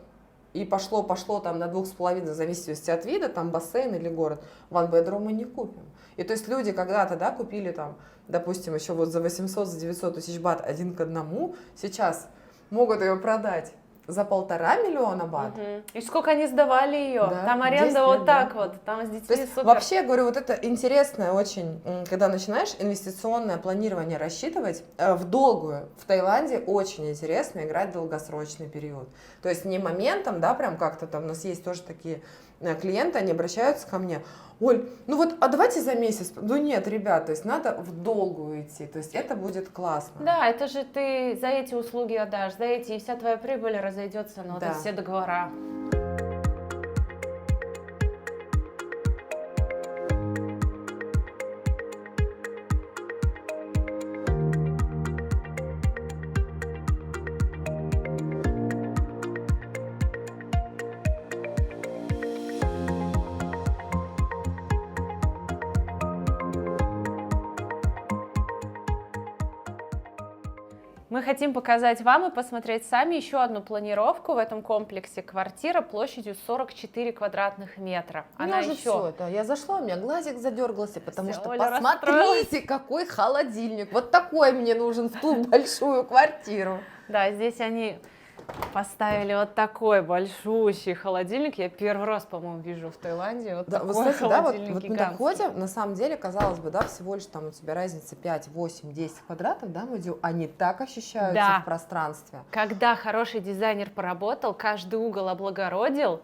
и пошло там на 2,5, в зависимости от вида, там бассейн или город, one bedroom мы не купим. И то есть люди когда-то, да, купили там, допустим, еще вот за 800, за 900 тысяч бат 1 к 1, сейчас могут ее продать за 1,5 миллиона бат. И сколько они сдавали ее? Да, Там 10 аренда лет, вот так да. вот, там с То детьми есть супер. вообще, я говорю, вот это интересное очень, когда начинаешь инвестиционное планирование рассчитывать в долгую. В Таиланде очень интересно играть в долгосрочный период. То есть не моментом, да, прям как-то там у нас есть тоже такие клиенты, они обращаются ко мне, Оль, ну вот, а давайте за месяц. Ну нет, ребят, то есть надо в долгую идти, то есть это будет классно. Да, это же ты за эти услуги отдашь, за эти, и вся твоя прибыль разойдется на вот Да. эти все договора. Мы хотим показать вам и посмотреть сами еще одну планировку в этом комплексе. Квартира площадью 44 квадратных метра. Она еще... Все, да, я зашла, у меня глазик задергался, потому Всё, что Оля посмотрите, какой холодильник. Вот такой мне нужен в ту большую квартиру. Да, здесь они Поставили вот такой большущий холодильник. Я первый раз, по-моему, вижу в Таиланде вот Да, такой вот, кстати, да, вот холодильник мы гигантский. доходим, на самом деле, казалось бы, да, всего лишь там у тебя разница 5, 8, 10 квадратов, да, мы идем, они так ощущаются Да. в пространстве. Когда хороший дизайнер поработал, каждый угол облагородил,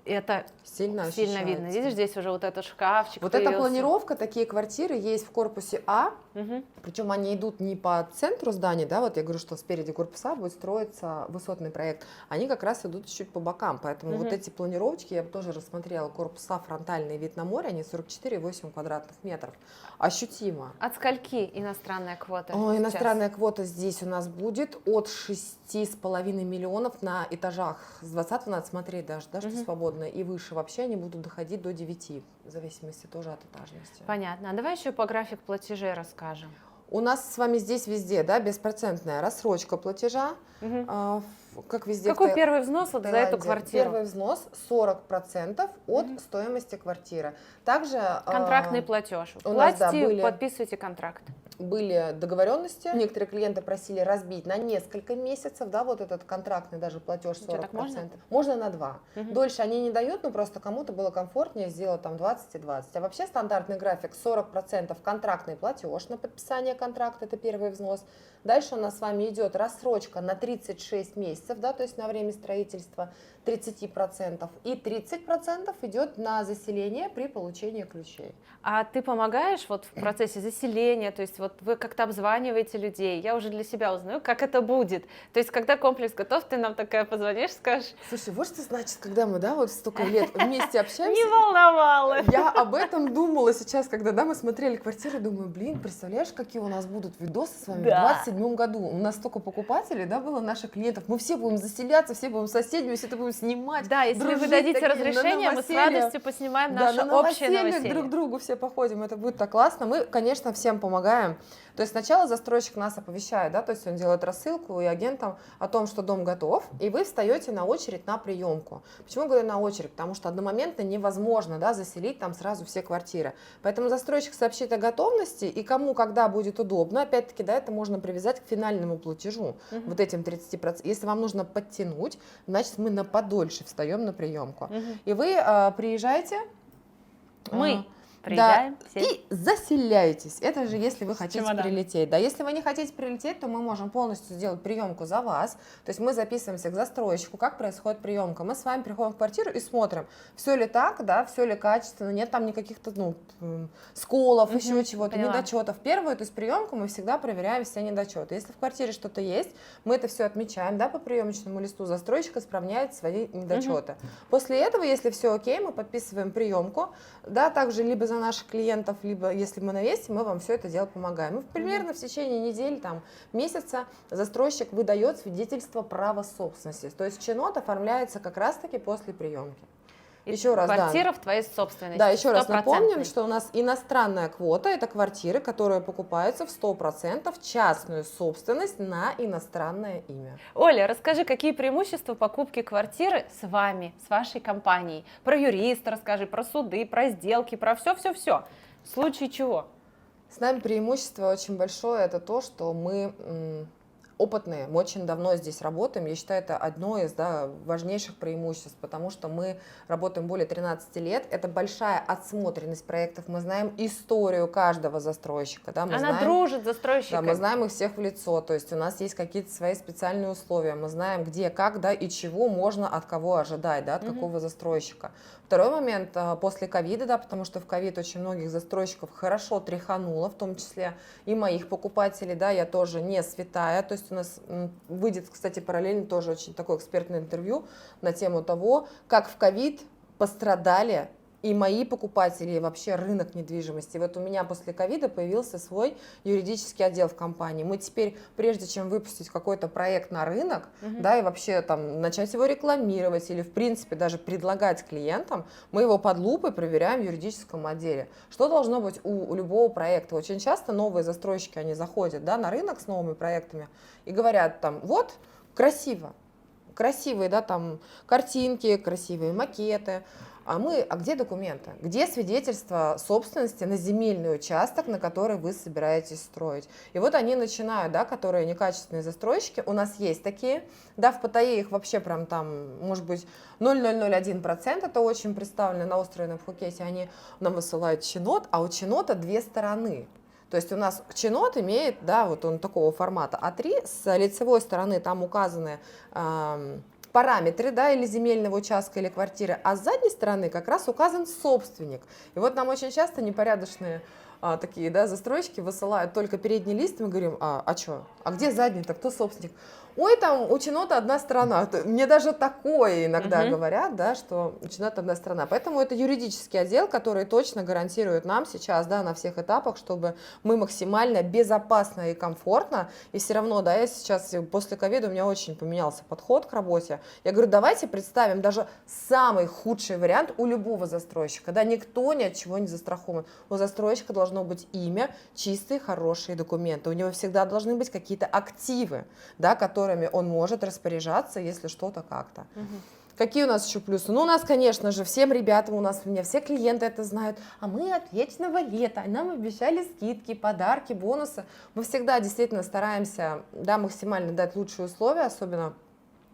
это Сильно сильно ощущается. видно. Видишь, здесь уже вот этот шкафчик Вот эта появился. планировка, такие квартиры есть в корпусе А, Мгм. причем они идут не по центру здания, да, вот я говорю, что спереди корпуса будет строиться высотный проект, они как раз идут чуть по бокам, поэтому вот эти планировочки я бы тоже рассмотрела, корпуса фронтальный вид на море, они 44,8 квадратных метров, ощутимо. От скольки иностранная квота? О, сейчас? иностранная квота здесь у нас будет от 6,5 миллионов на этажах. С 20 надо смотреть даже, да, что свободно. И выше вообще они будут доходить до 9, в зависимости тоже от этажности. Понятно. А давай еще по график платежей расскажем. У нас с вами здесь везде, да, беспроцентная рассрочка платежа. Мгм. Как везде. Какой в первый взнос вот за эту Таиланде. квартиру? Первый взнос 40% от стоимости квартиры. Также Контрактный платеж. у нас, да, Платите, подписывайте контракт. были договоренности. Некоторые клиенты просили разбить на несколько месяцев, да, вот этот контрактный даже платеж 40%. так можно? Можно на 2. Дольше они не дают, но просто кому-то было комфортнее сделать там 20 и 20. А вообще стандартный график 40% контрактный платеж на подписание контракта, это первый взнос. Дальше у нас с вами идет рассрочка на 36 месяцев, да, то есть на время строительства 30%. И 30% идет на заселение при получении ключей. А ты помогаешь вот в процессе заселения, то есть вот вы как-то обзваниваете людей, я уже для себя узнаю, как это будет. То есть когда комплекс готов, ты нам такая позвонишь, скажешь, Слушай, вот что значит, когда мы, да, вот столько лет вместе общаемся. не волновало. Я об этом думала сейчас, когда, да, мы смотрели квартиры, думаю, блин, представляешь, какие у нас будут видосы с вами Да. в 27 году. У нас столько покупателей, да, было наших клиентов. Мы все будем заселяться, все будем соседями, все это будем снимать. Да, если вы дружить дадите такие, на разрешение, мы с новоселье. радостью поснимаем Да, наше на общее новоселье новоселье. друг к другу все походим, это будет так классно. Мы, конечно, всем помогаем. То есть сначала застройщик нас оповещает, да, то есть он делает рассылку и агентам о том, что дом готов, и вы встаете на очередь на приемку. Почему говорю на очередь? Потому что одномоментно невозможно, да, заселить там сразу все квартиры. Поэтому застройщик сообщит о готовности, и кому когда будет удобно, опять-таки, да, это можно привязать к финальному платежу, вот этим 30%. Если вам нужно подтянуть, значит, мы на подольше встаем на приемку. И вы приезжаете. Мы приезжаем, Да, все. и заселяетесь. Это же если вы хотите чемоданом. прилететь. Да, если вы не хотите прилететь, то мы можем полностью сделать приемку за вас. То есть мы записываемся к застройщику, как происходит приемка. Мы с вами приходим в квартиру и смотрим, все ли так, да, все ли качественно, нет там никаких-то, ну, сколов, еще чего-то, поняла. недочетов. Первую, то есть приемку мы всегда проверяем все недочеты. Если в квартире что-то есть, мы это все отмечаем, да, по приемочному листу, застройщик исправляет свои недочеты. После этого, если все окей, мы подписываем приемку, да, также либо за наших клиентов, либо если мы на месте, мы вам все это дело помогаем. И примерно в течение недели, там, месяца застройщик выдает свидетельство права собственности. То есть чинот оформляется как раз-таки после приемки. И Еще раз, да. квартира в твоей собственности. Да, еще раз 100%. напомним, что у нас иностранная квота – это квартиры, которые покупаются в 100% частную собственность на иностранное имя. Оля, расскажи, какие преимущества покупки квартиры с вами, с вашей компанией? Про юриста расскажи, про суды, про сделки, про все-все-все. В случае чего? С нами преимущество очень большое – это то, что мы опытные, мы очень давно здесь работаем. Я считаю, это одно из, да, важнейших преимуществ, потому что мы работаем более 13 лет. Это большая отсмотренность проектов. Мы знаем историю каждого застройщика. Да, Она дружит с да, застройщиком. мы знаем их всех в лицо. То есть у нас есть какие-то свои специальные условия. Мы знаем, где, как, да, и чего можно от кого ожидать, да, от какого застройщика. Второй момент, после ковида, да, потому что в ковид очень многих застройщиков хорошо тряхануло, в том числе и моих покупателей, да, я тоже не святая, то есть у нас выйдет, кстати, параллельно тоже очень такое экспертное интервью на тему того, как в ковид пострадали и мои покупатели, и вообще рынок недвижимости. Вот у меня после ковида появился свой юридический отдел в компании. Мы теперь, прежде чем выпустить какой-то проект на рынок, да, и вообще там начать его рекламировать или, в принципе, даже предлагать клиентам, мы его под лупой проверяем в юридическом отделе. Что должно быть у любого проекта? Очень часто новые застройщики, они заходят, да, на рынок с новыми проектами и говорят там, вот, красиво, красивые, да, там картинки, красивые макеты. А где документы? Где свидетельство собственности на земельный участок, на который вы собираетесь строить? И вот они начинают, да, которые некачественные застройщики, у нас есть такие, да, в Паттайе их вообще прям там, может быть, 0,001%, это очень представлено на острове на Пхукете, они нам высылают чинот, а у чинота две стороны. То есть у нас чинот имеет, да, вот он такого формата А3, с лицевой стороны там указаны параметры, да, или земельного участка, или квартиры, а с задней стороны как раз указан собственник. И вот нам очень часто непорядочные такие, да, застройщики высылают только передний лист, мы говорим, а что, а где задний-то, кто собственник? Ой, там у чинота одна сторона. Мне даже такое иногда говорят, да, что у чинота одна сторона. Поэтому это юридический отдел, который точно гарантирует нам сейчас, да, на всех этапах, чтобы мы максимально безопасно и комфортно, и все равно, да, я сейчас после ковида у меня очень поменялся подход к работе. Я говорю, давайте представим даже самый худший вариант у любого застройщика, да, никто ни от чего не застрахован. У застройщика должно быть имя, чистые, хорошие документы. У него всегда должны быть какие-то активы, да, которыми он может распоряжаться, если что-то как-то. Какие у нас еще плюсы? Ну, у нас, конечно же, всем ребятам, у меня все клиенты это знают, а мы от вечного лета, нам обещали скидки, подарки, бонусы. Мы всегда действительно стараемся, да, максимально дать лучшие условия, особенно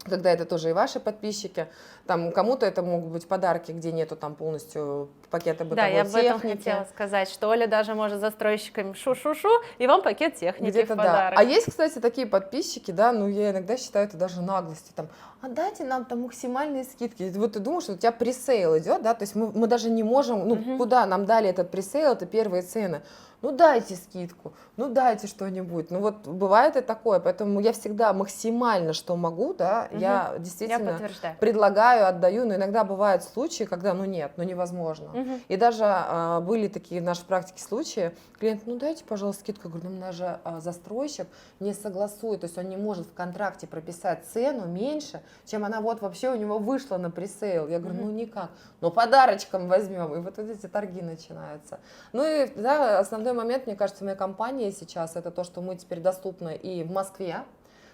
когда это тоже и ваши подписчики, там кому-то это могут быть подарки, где нету там полностью пакета бытовой техники. Да, я об этом хотела сказать, что Оля даже может застройщикам шу-шу-шу, и вам пакет техники где-то в подарок. Да. А есть, кстати, такие подписчики, да, ну я иногда считаю это даже наглостью, там, а дайте нам там максимальные скидки. И вот ты думаешь, что у тебя пресейл идет, да, то есть мы даже не можем, ну куда нам дали этот пресейл, это первые цены. Ну дайте скидку, ну дайте что-нибудь. Ну вот бывает и такое, поэтому я всегда максимально, что могу, да, я действительно предлагаю, отдаю, но иногда бывают случаи, когда ну нет, ну невозможно. И даже были такие в нашей практике случаи, клиент, ну дайте, пожалуйста, скидку. Я говорю, ну наш застройщик не согласует, то есть он не может в контракте прописать цену меньше, чем она вот вообще у него вышла на пресейл. Я говорю, ну никак, но подарочком возьмем. И вот эти торги начинаются. Ну и да, основной момент, мне кажется, в моей компании сейчас, это то, что мы теперь доступны и в Москве,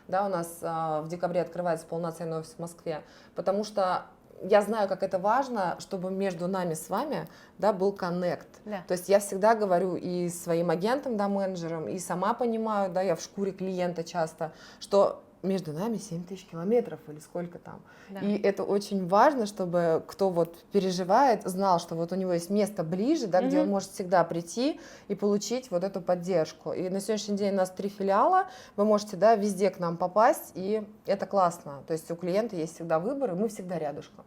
да, у нас в декабре открывается полноценный офис в Москве, потому что я знаю, как это важно, чтобы между нами с вами, да, был коннект. Да. То есть я всегда говорю и своим агентам, да, менеджерам, и сама понимаю, да, я в шкуре клиента часто, что между нами 7000 километров или сколько там. Да. И это очень важно, чтобы кто вот переживает, знал, что вот у него есть место ближе, да, где он может всегда прийти и получить вот эту поддержку. И на сегодняшний день у нас 3 филиала, вы можете, да, везде к нам попасть, и это классно. То есть у клиента есть всегда выбор, и мы всегда рядышком.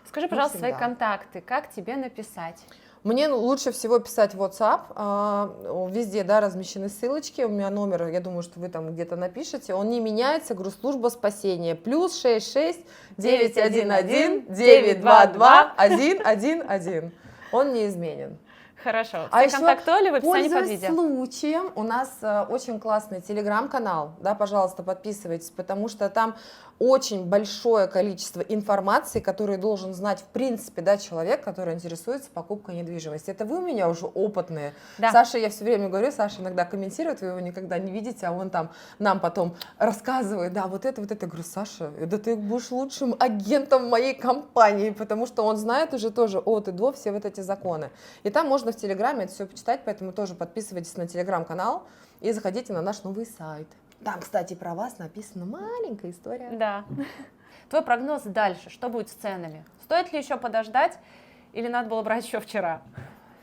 Скажи, пожалуйста, свои контакты, как тебе написать? Мне лучше всего писать в WhatsApp, везде, да, размещены ссылочки, у меня номер, я думаю, что вы там где-то напишете, он не меняется, Грузслужба спасения, +66 911 922 111, он неизменен. Хорошо. Все контакты Оли в описании под видео. Случаем у нас очень классный телеграм-канал, да, пожалуйста, подписывайтесь, потому что там очень большое количество информации, которую должен знать, в принципе, да, человек, который интересуется покупкой недвижимости. Это вы у меня уже опытные. Да. Саша, я все время говорю, Саша иногда комментирует, вы его никогда не видите, а он там нам потом рассказывает, да, вот это. Я говорю, Саша, да ты будешь лучшим агентом моей компании, потому что он знает уже тоже от и до все вот эти законы. И там можно в Телеграме это все почитать, поэтому тоже подписывайтесь на Телеграм-канал и заходите на наш новый сайт. Там, кстати, про вас написана маленькая история. Да. Твой прогноз дальше, что будет с ценами? Стоит ли еще подождать или надо было брать еще вчера?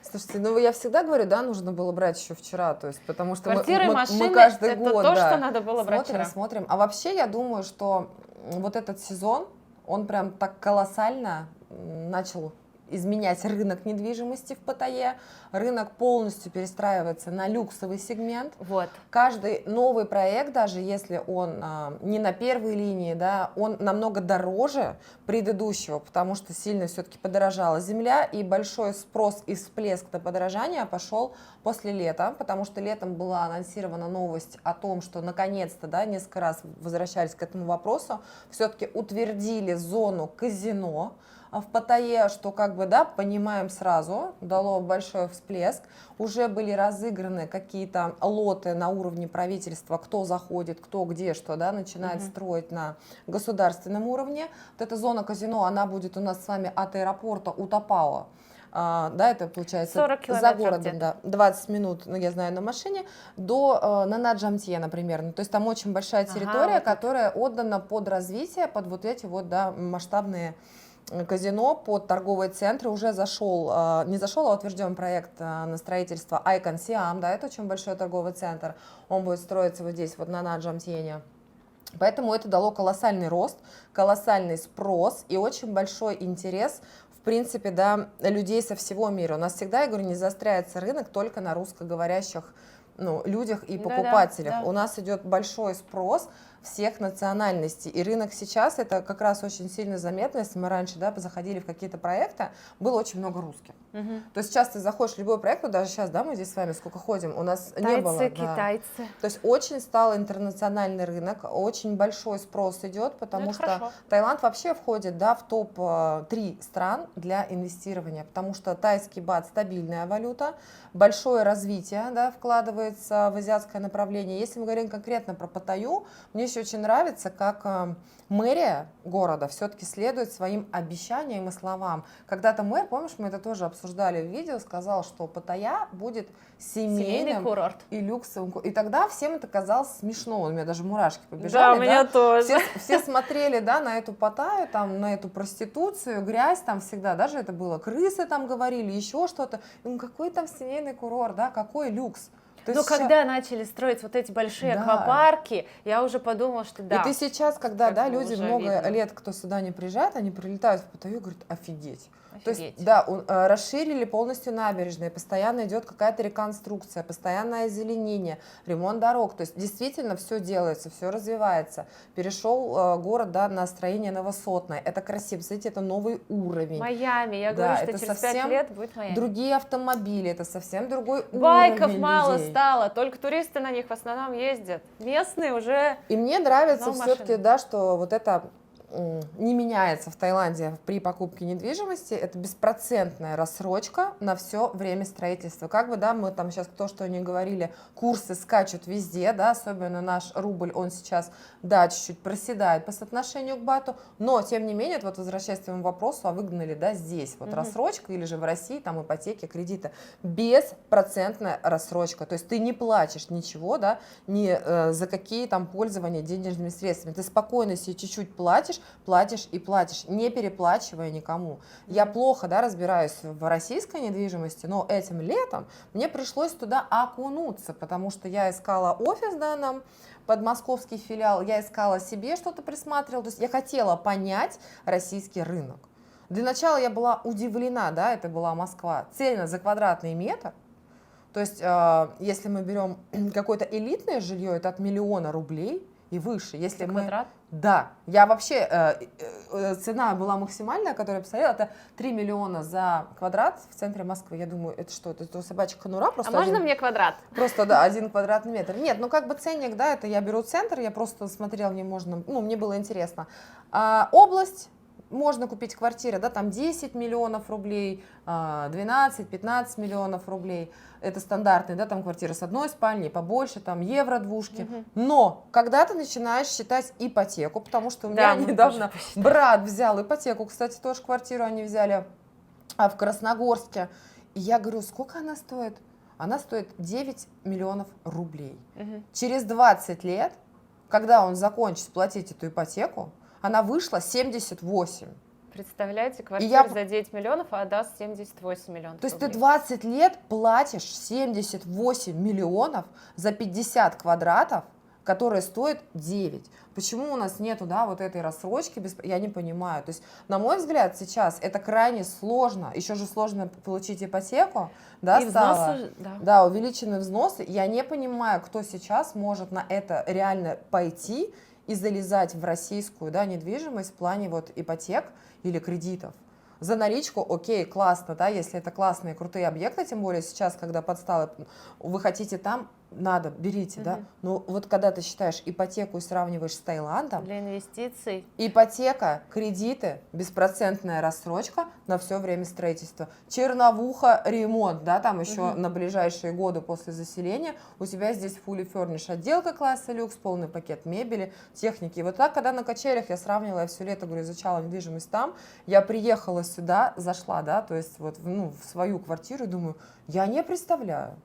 Слушайте, ну я всегда говорю, да, нужно было брать еще вчера, то есть, потому что квартиры, мы каждый это год, то, да, что надо было брать вчера. Смотрим. А вообще я думаю, что вот этот сезон, он прям так колоссально начал изменять рынок недвижимости в Паттайе. Рынок полностью перестраивается на люксовый сегмент. Вот. Каждый новый проект, даже если он не на первой линии, да, он намного дороже предыдущего, потому что сильно все-таки подорожала земля, и большой спрос и всплеск на подорожание пошел после лета, потому что летом была анонсирована новость о том, что наконец-то, да, несколько раз возвращались к этому вопросу, все-таки утвердили зону казино в Паттайе, что как бы, да, понимаем сразу, дало большой всплеск. Уже были разыграны какие-то лоты на уровне правительства, кто заходит, кто где что, да, начинает строить на государственном уровне. Вот эта зона казино, она будет у нас с вами от аэропорта Утапао. Да, это получается 40 за городом, да, 20 минут, ну, я знаю, на машине, до Нана-Джамтье, например. То есть там очень большая территория, вот которая отдана под развитие, под вот эти вот, да, масштабные казино, под торговые центры. Уже зашел, не зашел, а утвержден проект на строительство Icon Siam, да, это очень большой торговый центр. Он будет строиться вот здесь, вот на Нана-Джамтьене. Поэтому это дало колоссальный рост, колоссальный спрос и очень большой интерес, в принципе, да, людей со всего мира. У нас всегда, я говорю, не заостряется рынок только на русскоговорящих, ну, людях и покупателях. Да. У нас идет большой спрос всех национальностей. И рынок сейчас, это как раз очень сильно заметно. Если мы раньше, да, заходили в какие-то проекты, было очень много русских. То есть сейчас ты заходишь в любой проект, вот даже сейчас, да, мы здесь с вами сколько ходим, у нас не было. Тайцы, Да. китайцы. То есть очень стал интернациональный рынок, очень большой спрос идет, потому что хорошо. Таиланд вообще входит, да, в топ-3 стран для инвестирования, потому что тайский бат стабильная валюта, большое развитие, да, вкладывается в азиатское направление. Если мы говорим конкретно про Паттайю, мне еще очень нравится, как мэрия города все-таки следует своим обещаниям и словам. Когда-то мэр, помнишь, мы это тоже обсуждали в видео, сказал, что Паттайя будет семейным курорт. и люксовым. И тогда всем это казалось смешно. У меня даже мурашки побежали. Да, у меня тоже. Все смотрели, да, на эту Паттайю, там, на эту проституцию, грязь там всегда, даже это было крысы там говорили, еще что-то. Ну, какой там семейный курорт, да, какой люкс. То Но есть сейчас- когда начали строить вот эти большие Да. аквапарки, я уже подумала, что да. И ты сейчас, когда, Как да, бы люди уже много видно. лет, кто сюда не приезжает, они прилетают в Паттайю и говорят, офигеть. То есть, Офигеть. да, расширили полностью набережные, постоянно идет какая-то реконструкция, постоянное озеленение, ремонт дорог. То есть действительно все делается, все развивается. Перешел город, да, на строение новосотное. Это красиво, смотрите, это новый уровень. Майами, я Да, говорю, что это через 5 совсем лет будет Майами. Другие автомобили, это совсем другой Байков уровень мало людей. стало, только туристы на них в основном ездят. Местные уже... И мне нравится Но все-таки, машины. да, что вот это не меняется в Таиланде при покупке недвижимости, это беспроцентная рассрочка на все время строительства. Как бы, да, мы там сейчас то, что не говорили, курсы скачут везде, да, особенно наш рубль, он сейчас, да, чуть-чуть проседает по соотношению к бату, но, тем не менее, вот возвращаясь к твоему вопросу, а выгнали, ли, да, здесь вот рассрочка или же в России, там, ипотеки, кредиты, беспроцентная рассрочка, то есть ты не платишь ничего, да, ни за какие там пользования денежными средствами, ты спокойно себе чуть-чуть платишь и платишь, не переплачивая никому. Я плохо, да, разбираюсь в российской недвижимости, но этим летом мне пришлось туда окунуться, потому что я искала офис, да, нам подмосковский филиал, я искала себе что-то, присматривала, то есть я хотела понять российский рынок. Для начала я была удивлена, да, это была Москва, цена за квадратный метр. То есть, если мы берем какое-то элитное жилье, это от 1 000 000 рублей и выше. Если За мы... квадрат? Да, я вообще, цена была максимальная, которую я посмотрела, это 3 миллиона за квадрат в центре Москвы. Я думаю, это что, это собачья конура? А Просто можно один- мне квадрат? Просто, да, 1 квадратный метр. Нет, ну как бы ценник, да, это я беру центр, я просто смотрела, мне можно, ну, мне было интересно. Область, можно купить квартиры, да, там 10 миллионов рублей, 12-15 миллионов рублей. Это стандартные, да, там квартиры с одной спальней, побольше, там евро-двушки. Но когда ты начинаешь считать ипотеку, потому что у меня Да, мы недавно тоже посчитали. брат взял ипотеку, кстати, тоже квартиру они взяли в Красногорске. И я говорю, сколько она стоит? Она стоит 9 миллионов рублей. Через 20 лет, когда он закончит платить эту ипотеку, она вышла 78. Представляете, квартира я- за 9 миллионов, а отдаст 78 миллионов То есть ты рублей. 20 лет платишь 78 миллионов за 50 квадратов, которые стоят 9. Почему у нас нету, да, вот этой рассрочки? Я не понимаю. То есть, на мой взгляд, сейчас это крайне сложно. Еще же сложно получить ипотеку, да, И стало. взносы, да. Да, увеличены взносы. Я не понимаю, кто сейчас может на это реально пойти и залезать в российскую, да, недвижимость в плане вот ипотек или кредитов. За наличку, окей, классно, да, если это классные, крутые объекты, тем более сейчас, когда подсталы, вы хотите там надо, берите, да. Но вот когда ты считаешь ипотеку и сравниваешь с Таиландом, Для инвестиций. ипотека, кредиты, беспроцентная рассрочка на все время строительства, черновуха, ремонт, да, там еще на ближайшие годы после заселения у тебя здесь fully furnished отделка класса люкс, полный пакет мебели, техники. И вот так, когда на качелях я сравнивала, я все лето, говорю, изучала недвижимость там, я приехала сюда, зашла, да, то есть вот в свою квартиру, и думаю, я не представляю.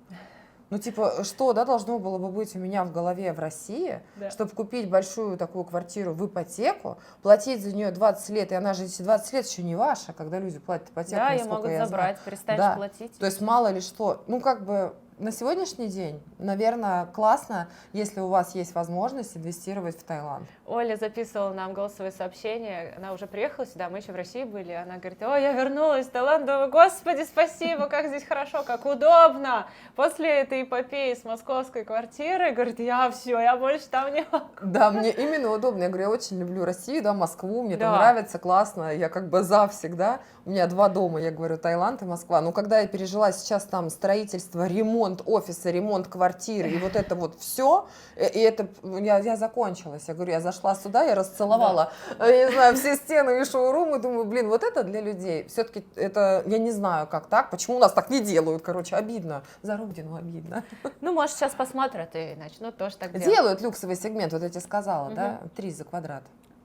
Ну, типа, что, да, должно было бы быть у меня в голове в России, Да. чтобы купить большую такую квартиру в ипотеку, платить за нее 20 лет, и она же эти 20 лет еще не ваша, когда люди платят ипотеку, Да, ее насколько могут я забрать, знаю. перестанешь Да. платить. То есть мало ли что. Ну, как бы на сегодняшний день, наверное, классно, если у вас есть возможность инвестировать в Таиланд. Оля записывала нам голосовое сообщение, она уже приехала сюда, мы еще в России были, она говорит, ой, я вернулась в Таиланд, думаю, господи, спасибо, как здесь хорошо, как удобно. После этой эпопеи с московской квартиры, говорит, я больше там не могу. Да, мне именно удобно. Я говорю, я очень люблю Россию, да, Москву, мне там Да. нравится, классно, я как бы за всегда. У меня 2 дома, я говорю, Таиланд и Москва. Но когда я пережила сейчас там строительство, ремонт офиса, ремонт квартиры и вот это вот все, и это я закончилась. Я говорю, я зашла сюда, я расцеловала, я не знаю, все стены и шоурумы, думаю, блин, вот это для людей. Все-таки это, я не знаю, как так, почему у нас так не делают, короче, обидно. За родину обидно. Ну, может, сейчас посмотрят и начнут тоже так делать. Делают люксовый сегмент, вот я тебе сказала, да, 3 за квадрат.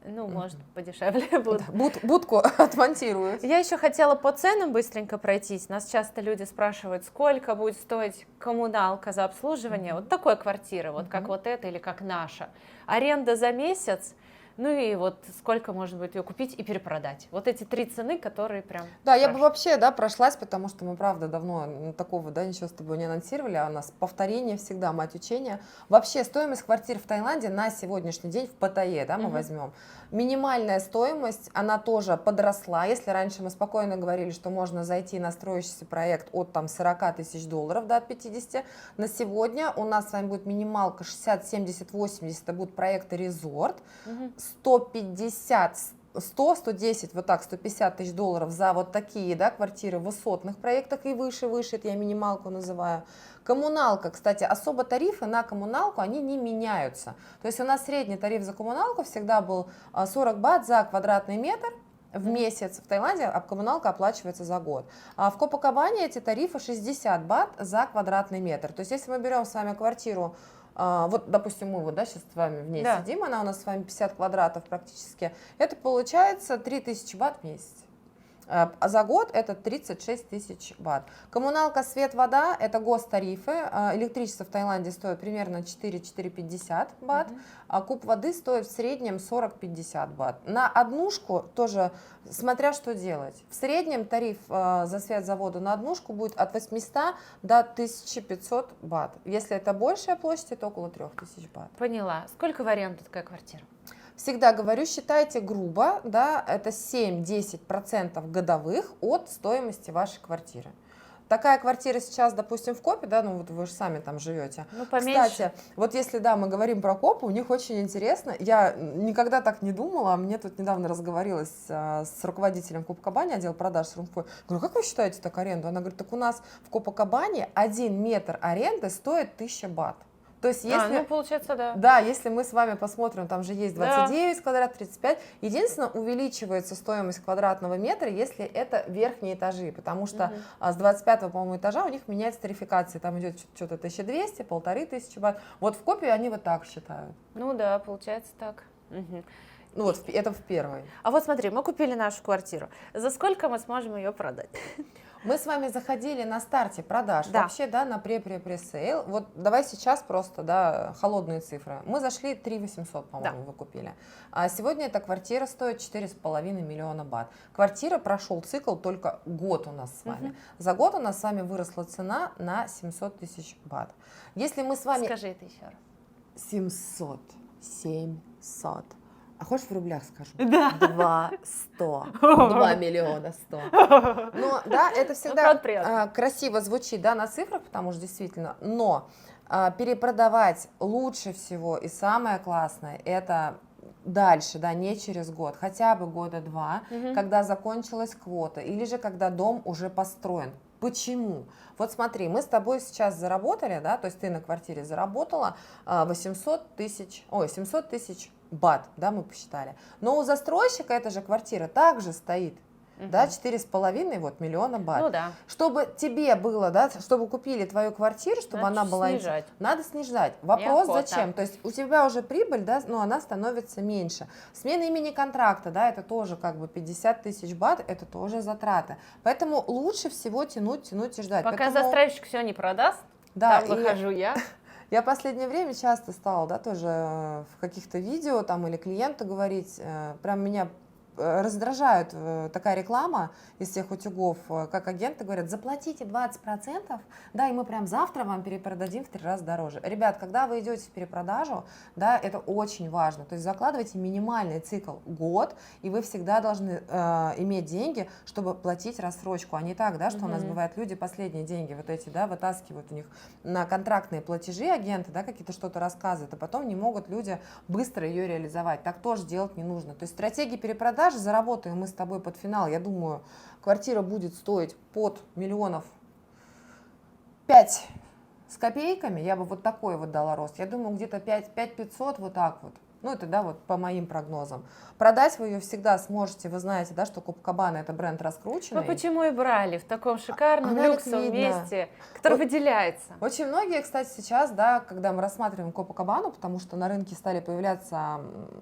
Ну, может, подешевле будут. Будку отмонтируют. Я еще хотела по ценам быстренько пройтись. Нас часто люди спрашивают, сколько будет стоить коммуналка за обслуживание вот такой квартиры, вот как вот эта или как наша. Аренда за месяц, ну и вот сколько может быть ее купить и перепродать. Вот эти 3 цены, которые прям... Да, я бы спрашивают. вообще, да, прошлась, потому что мы, правда, давно такого, да, ничего с тобой не анонсировали, а у нас повторение всегда, мать учения. Вообще стоимость квартир в Таиланде на сегодняшний день в Паттайе, да, мы возьмем. Минимальная стоимость, она тоже подросла. Если раньше мы спокойно говорили, что можно зайти на строящийся проект от там 40 тысяч долларов до 50, на сегодня у нас с вами будет минималка 60, 70, 80, это будут проекты резорт, 150, 100, 110, вот так, 150 тысяч долларов за вот такие, да, квартиры в высотных проектах и выше, это я минималку называю. Коммуналка, кстати, особо тарифы на коммуналку, они не меняются. То есть у нас средний тариф за коммуналку всегда был 40 бат за квадратный метр в месяц. В Таиланде коммуналка оплачивается за год. А в Копакабане эти тарифы 60 бат за квадратный метр. То есть если мы берем с вами квартиру, вот, допустим, мы вот, да, сейчас с вами в ней сидим, она у нас с вами 50 квадратов практически, это получается 3000 бат в месяц. А за год это 36 тысяч бат. Коммуналка, свет, вода – это гостарифы. Электричество в Таиланде стоит примерно 4-4,50 бат, а куб воды стоит в среднем 40-50 бат. На однушку тоже, смотря что делать. В среднем тариф за свет, за воду на однушку будет от 800 до 1500 бат. Если это большая площадь, то около 3000 бат. Поняла. Сколько в аренду такая квартира? Всегда говорю, считайте грубо, да, это 7-10% годовых от стоимости вашей квартиры. Такая квартира сейчас, допустим, в Копе, да, ну вот вы же сами там живете. Ну, поменьше. Кстати, вот если, да, мы говорим про Копу, у них очень интересно, я никогда так не думала, мне тут недавно разговорилась с руководителем Копакабане, отдел продаж с Румфой, говорю, как вы считаете так аренду? Она говорит, так у нас в Копакабане 1 метр аренды стоит 1000 бат. То есть, если, ну, получается, да. да, если мы с вами посмотрим, там же есть 29 квадрат, 35, единственное, увеличивается стоимость квадратного метра, если это верхние этажи, потому что с 25, по-моему, этажа у них меняется тарификация, там идет что-то 1200, 1500 бат. Вот в Копе они вот так считают. Ну да, получается так. Ну вот, это в первой. А вот смотри, мы купили нашу квартиру. За сколько мы сможем ее продать? Мы с вами заходили на старте продаж, Да. вообще, да, на пресейл. Вот давай сейчас просто, да, холодные цифры. Мы зашли 3800, по-моему, вы купили. А сегодня эта квартира стоит 4,5 миллиона бат. Квартира прошел цикл только год у нас с вами. За год у нас с вами выросла цена на 700 тысяч бат. Если мы с вами... Скажи это еще раз. 700. А хочешь в рублях скажу? Да. 2 миллиона 100. Но, да, это всегда правда, приятно. красиво звучит, да, на цифрах, потому что действительно, но перепродавать лучше всего и самое классное, это дальше, да, не через год, хотя бы года 2, когда закончилась квота, или же когда дом уже построен. Почему? Вот смотри, мы с тобой сейчас заработали, да, то есть ты на квартире заработала 700 тысяч бат, да, мы посчитали. Но у застройщика эта же квартира также стоит, да, 4,5 вот миллиона бат. Ну да. Чтобы тебе было, да, чтобы купили твою квартиру, чтобы Надо она была... снижать. Надо снижать. Вопрос Неохота. зачем? То есть у тебя уже прибыль, да, но она становится меньше. Смена имени контракта, да, это тоже как бы 50 тысяч бат, это тоже затраты. Поэтому лучше всего тянуть и ждать. Пока Поэтому, застройщик все не продаст, да, там выхожу я. я в последнее время часто стала, да, тоже в каких-то видео там или клиенту говорить, прям меня раздражает такая реклама из всех утюгов, как агенты говорят, заплатите 20%, да, и мы прям завтра вам перепродадим в 3 раза дороже. Ребят, когда вы идете в перепродажу, да, это очень важно, то есть закладывайте минимальный цикл год, и вы всегда должны иметь деньги, чтобы платить рассрочку, а не так, да, что у нас бывает, люди последние деньги вот эти, да, вытаскивают у них на контрактные платежи агенты, да, какие-то что-то рассказывают, а потом не могут люди быстро ее реализовать. Так тоже делать не нужно. То есть стратегии перепродажи заработаем мы с тобой под финал. Я думаю, квартира будет стоить под миллионов 5 с копейками. Я бы вот такой вот дала рост. Я думаю, где-то 5 500 вот так вот. Ну, это, да, вот по моим прогнозам. Продать вы ее всегда сможете. Вы знаете, да, что Копакабана — это бренд раскрученный. Мы почему и брали в таком шикарном Она люксовом ликвидна. месте, который Вот. выделяется. Очень многие, кстати, сейчас, да, когда мы рассматриваем Копакабану, потому что на рынке стали появляться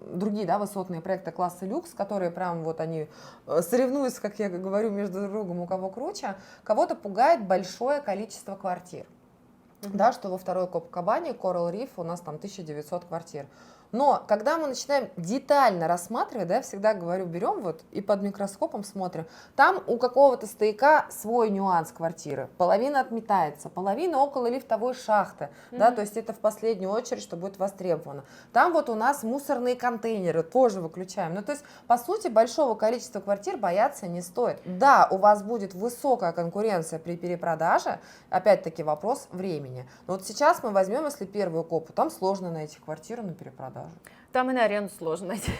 другие, да, высотные проекты класса люкс, которые прям вот они соревнуются, как я говорю, между другом, у кого круче, кого-то пугает большое количество квартир. Да, что во второй Копакабане, Coral Reef, у нас там 1900 квартир. Но когда мы начинаем детально рассматривать, да, я всегда говорю, берем вот и под микроскопом смотрим, там у какого-то стояка свой нюанс квартиры. Половина отметается, половина около лифтовой шахты, да, то есть это в последнюю очередь, что будет востребовано. Там вот у нас мусорные контейнеры, тоже выключаем. Ну, то есть, по сути, большого количества квартир бояться не стоит. Да, у вас будет высокая конкуренция при перепродаже, опять-таки вопрос времени. Но вот сейчас мы возьмем, если первую копу, там сложно найти квартиру на перепродажу. Там и на аренду сложно найти.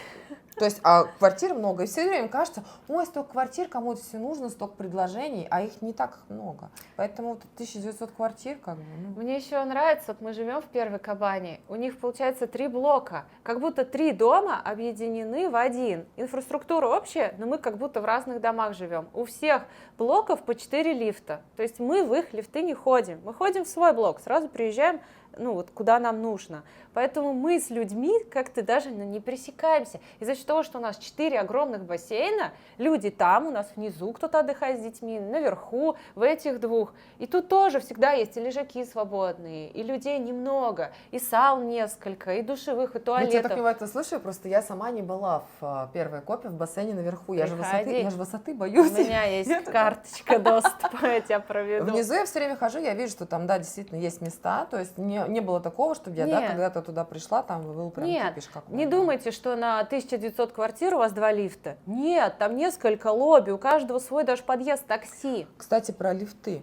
То есть, а квартир много, и все время кажется, ой, столько квартир, кому-то все нужно, столько предложений, а их не так много. Поэтому вот 1900 квартир, как бы, ну. Мне еще нравится, вот мы живем в первой Кабане, у них получается 3 блока, как будто 3 дома объединены в один. Инфраструктура общая, но мы как будто в разных домах живем. У всех блоков по 4 лифта, то есть мы в их лифты не ходим, мы ходим в свой блок, сразу приезжаем, ну вот куда нам нужно. Поэтому мы с людьми как-то даже не пересекаемся. И за счет того, что у нас 4 огромных бассейна, люди там, у нас внизу кто-то отдыхает с детьми, наверху, в этих 2. И тут тоже всегда есть и лежаки свободные, и людей немного, и саун несколько, и душевых, и Я туалетов. так понимаю, это слушаю, просто я сама не была в первой копе в бассейне наверху. Я же высоты боюсь. У меня есть карточка доступа, я тебя проведу. Внизу я все время хожу, я вижу, что там, да, действительно есть места, то есть не было такого, чтобы я, да, Нет. когда-то туда пришла, там был прям Нет, кипиш какой-то. не думайте, что на 1900 квартир у вас 2 лифта. Нет, там несколько лобби, у каждого свой даже подъезд такси. Кстати, про лифты.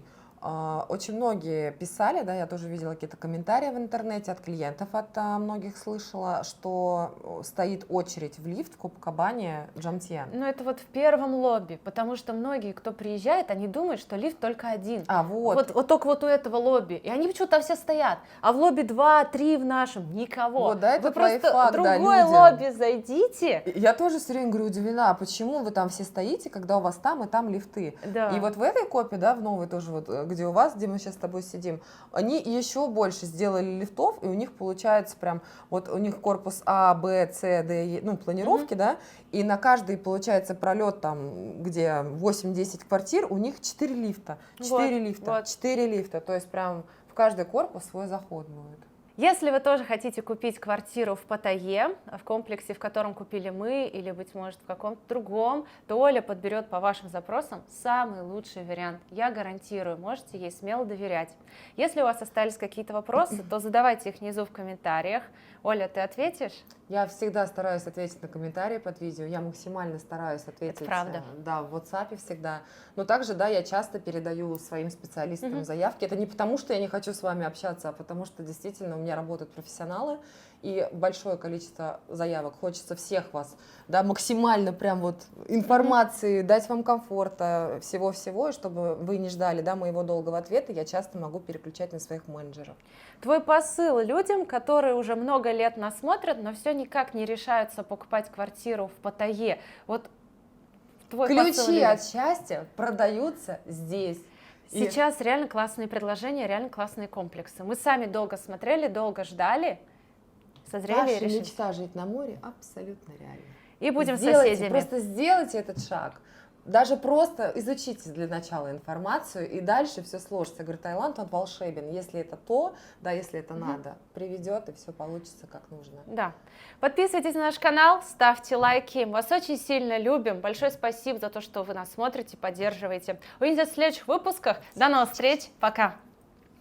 Очень многие писали, да, я тоже видела какие-то комментарии в интернете от клиентов, от многих слышала, что стоит очередь в лифт в Копакабане Джамтьен. Ну, это вот в первом лобби, потому что многие, кто приезжает, они думают, что лифт только один. Вот только вот у этого лобби. И они почему-то все стоят. А в лобби 2, 3 в нашем никого. Вот, да, это вы просто лайфхак, в другое да, лобби зайдите. Я тоже все время говорю, удивлена, а почему вы там все стоите, когда у вас там и там лифты? Да. И вот в этой копе, да, в новой тоже, вот, где у вас, где мы сейчас с тобой сидим, они еще больше сделали лифтов, и у них получается прям, вот у них корпус А, Б, С, Д, ну, планировки, да, и на каждый, получается, пролет там, где 8-10 квартир, у них 4 лифта, 4 лифта, вот. 4 лифта, то есть прям в каждый корпус свой заход будет. Если вы тоже хотите купить квартиру в Паттайе, в комплексе, в котором купили мы, или, быть может, в каком-то другом, то Оля подберет по вашим запросам самый лучший вариант. Я гарантирую, можете ей смело доверять. Если у вас остались какие-то вопросы, то задавайте их внизу в комментариях. Оля, ты ответишь? Я всегда стараюсь ответить на комментарии под видео, я максимально стараюсь ответить. Это правда. Да, в WhatsApp всегда. Но также, да, я часто передаю своим специалистам заявки. Это не потому, что я не хочу с вами общаться, а потому что действительно у меня работают профессионалы, и большое количество заявок. Хочется всех вас, да, максимально прям вот информации, дать вам комфорта, всего-всего, и чтобы вы не ждали, да, моего долгого ответа, я часто могу переключать на своих менеджеров. Твой посыл людям, которые уже много лет нас смотрят, но все никак не решаются покупать квартиру в Паттайе. Вот твой посыл Ключи людям. от счастья продаются здесь. Сейчас реально классные предложения, реально классные комплексы. Мы сами долго смотрели, долго ждали, созрели и Ваша решили. мечта жить на море абсолютно реально. И будем Сделайте, соседями. просто сделайте этот шаг. Даже просто изучите для начала информацию, и дальше все сложится. Я говорю, Таиланд, он волшебен. Если это то, да, если это надо, приведет, и все получится как нужно. Да. Подписывайтесь на наш канал, ставьте лайки. Мы вас очень сильно любим. Большое спасибо за то, что вы нас смотрите, поддерживаете. Увидимся в следующих выпусках. До новых встреч. Пока.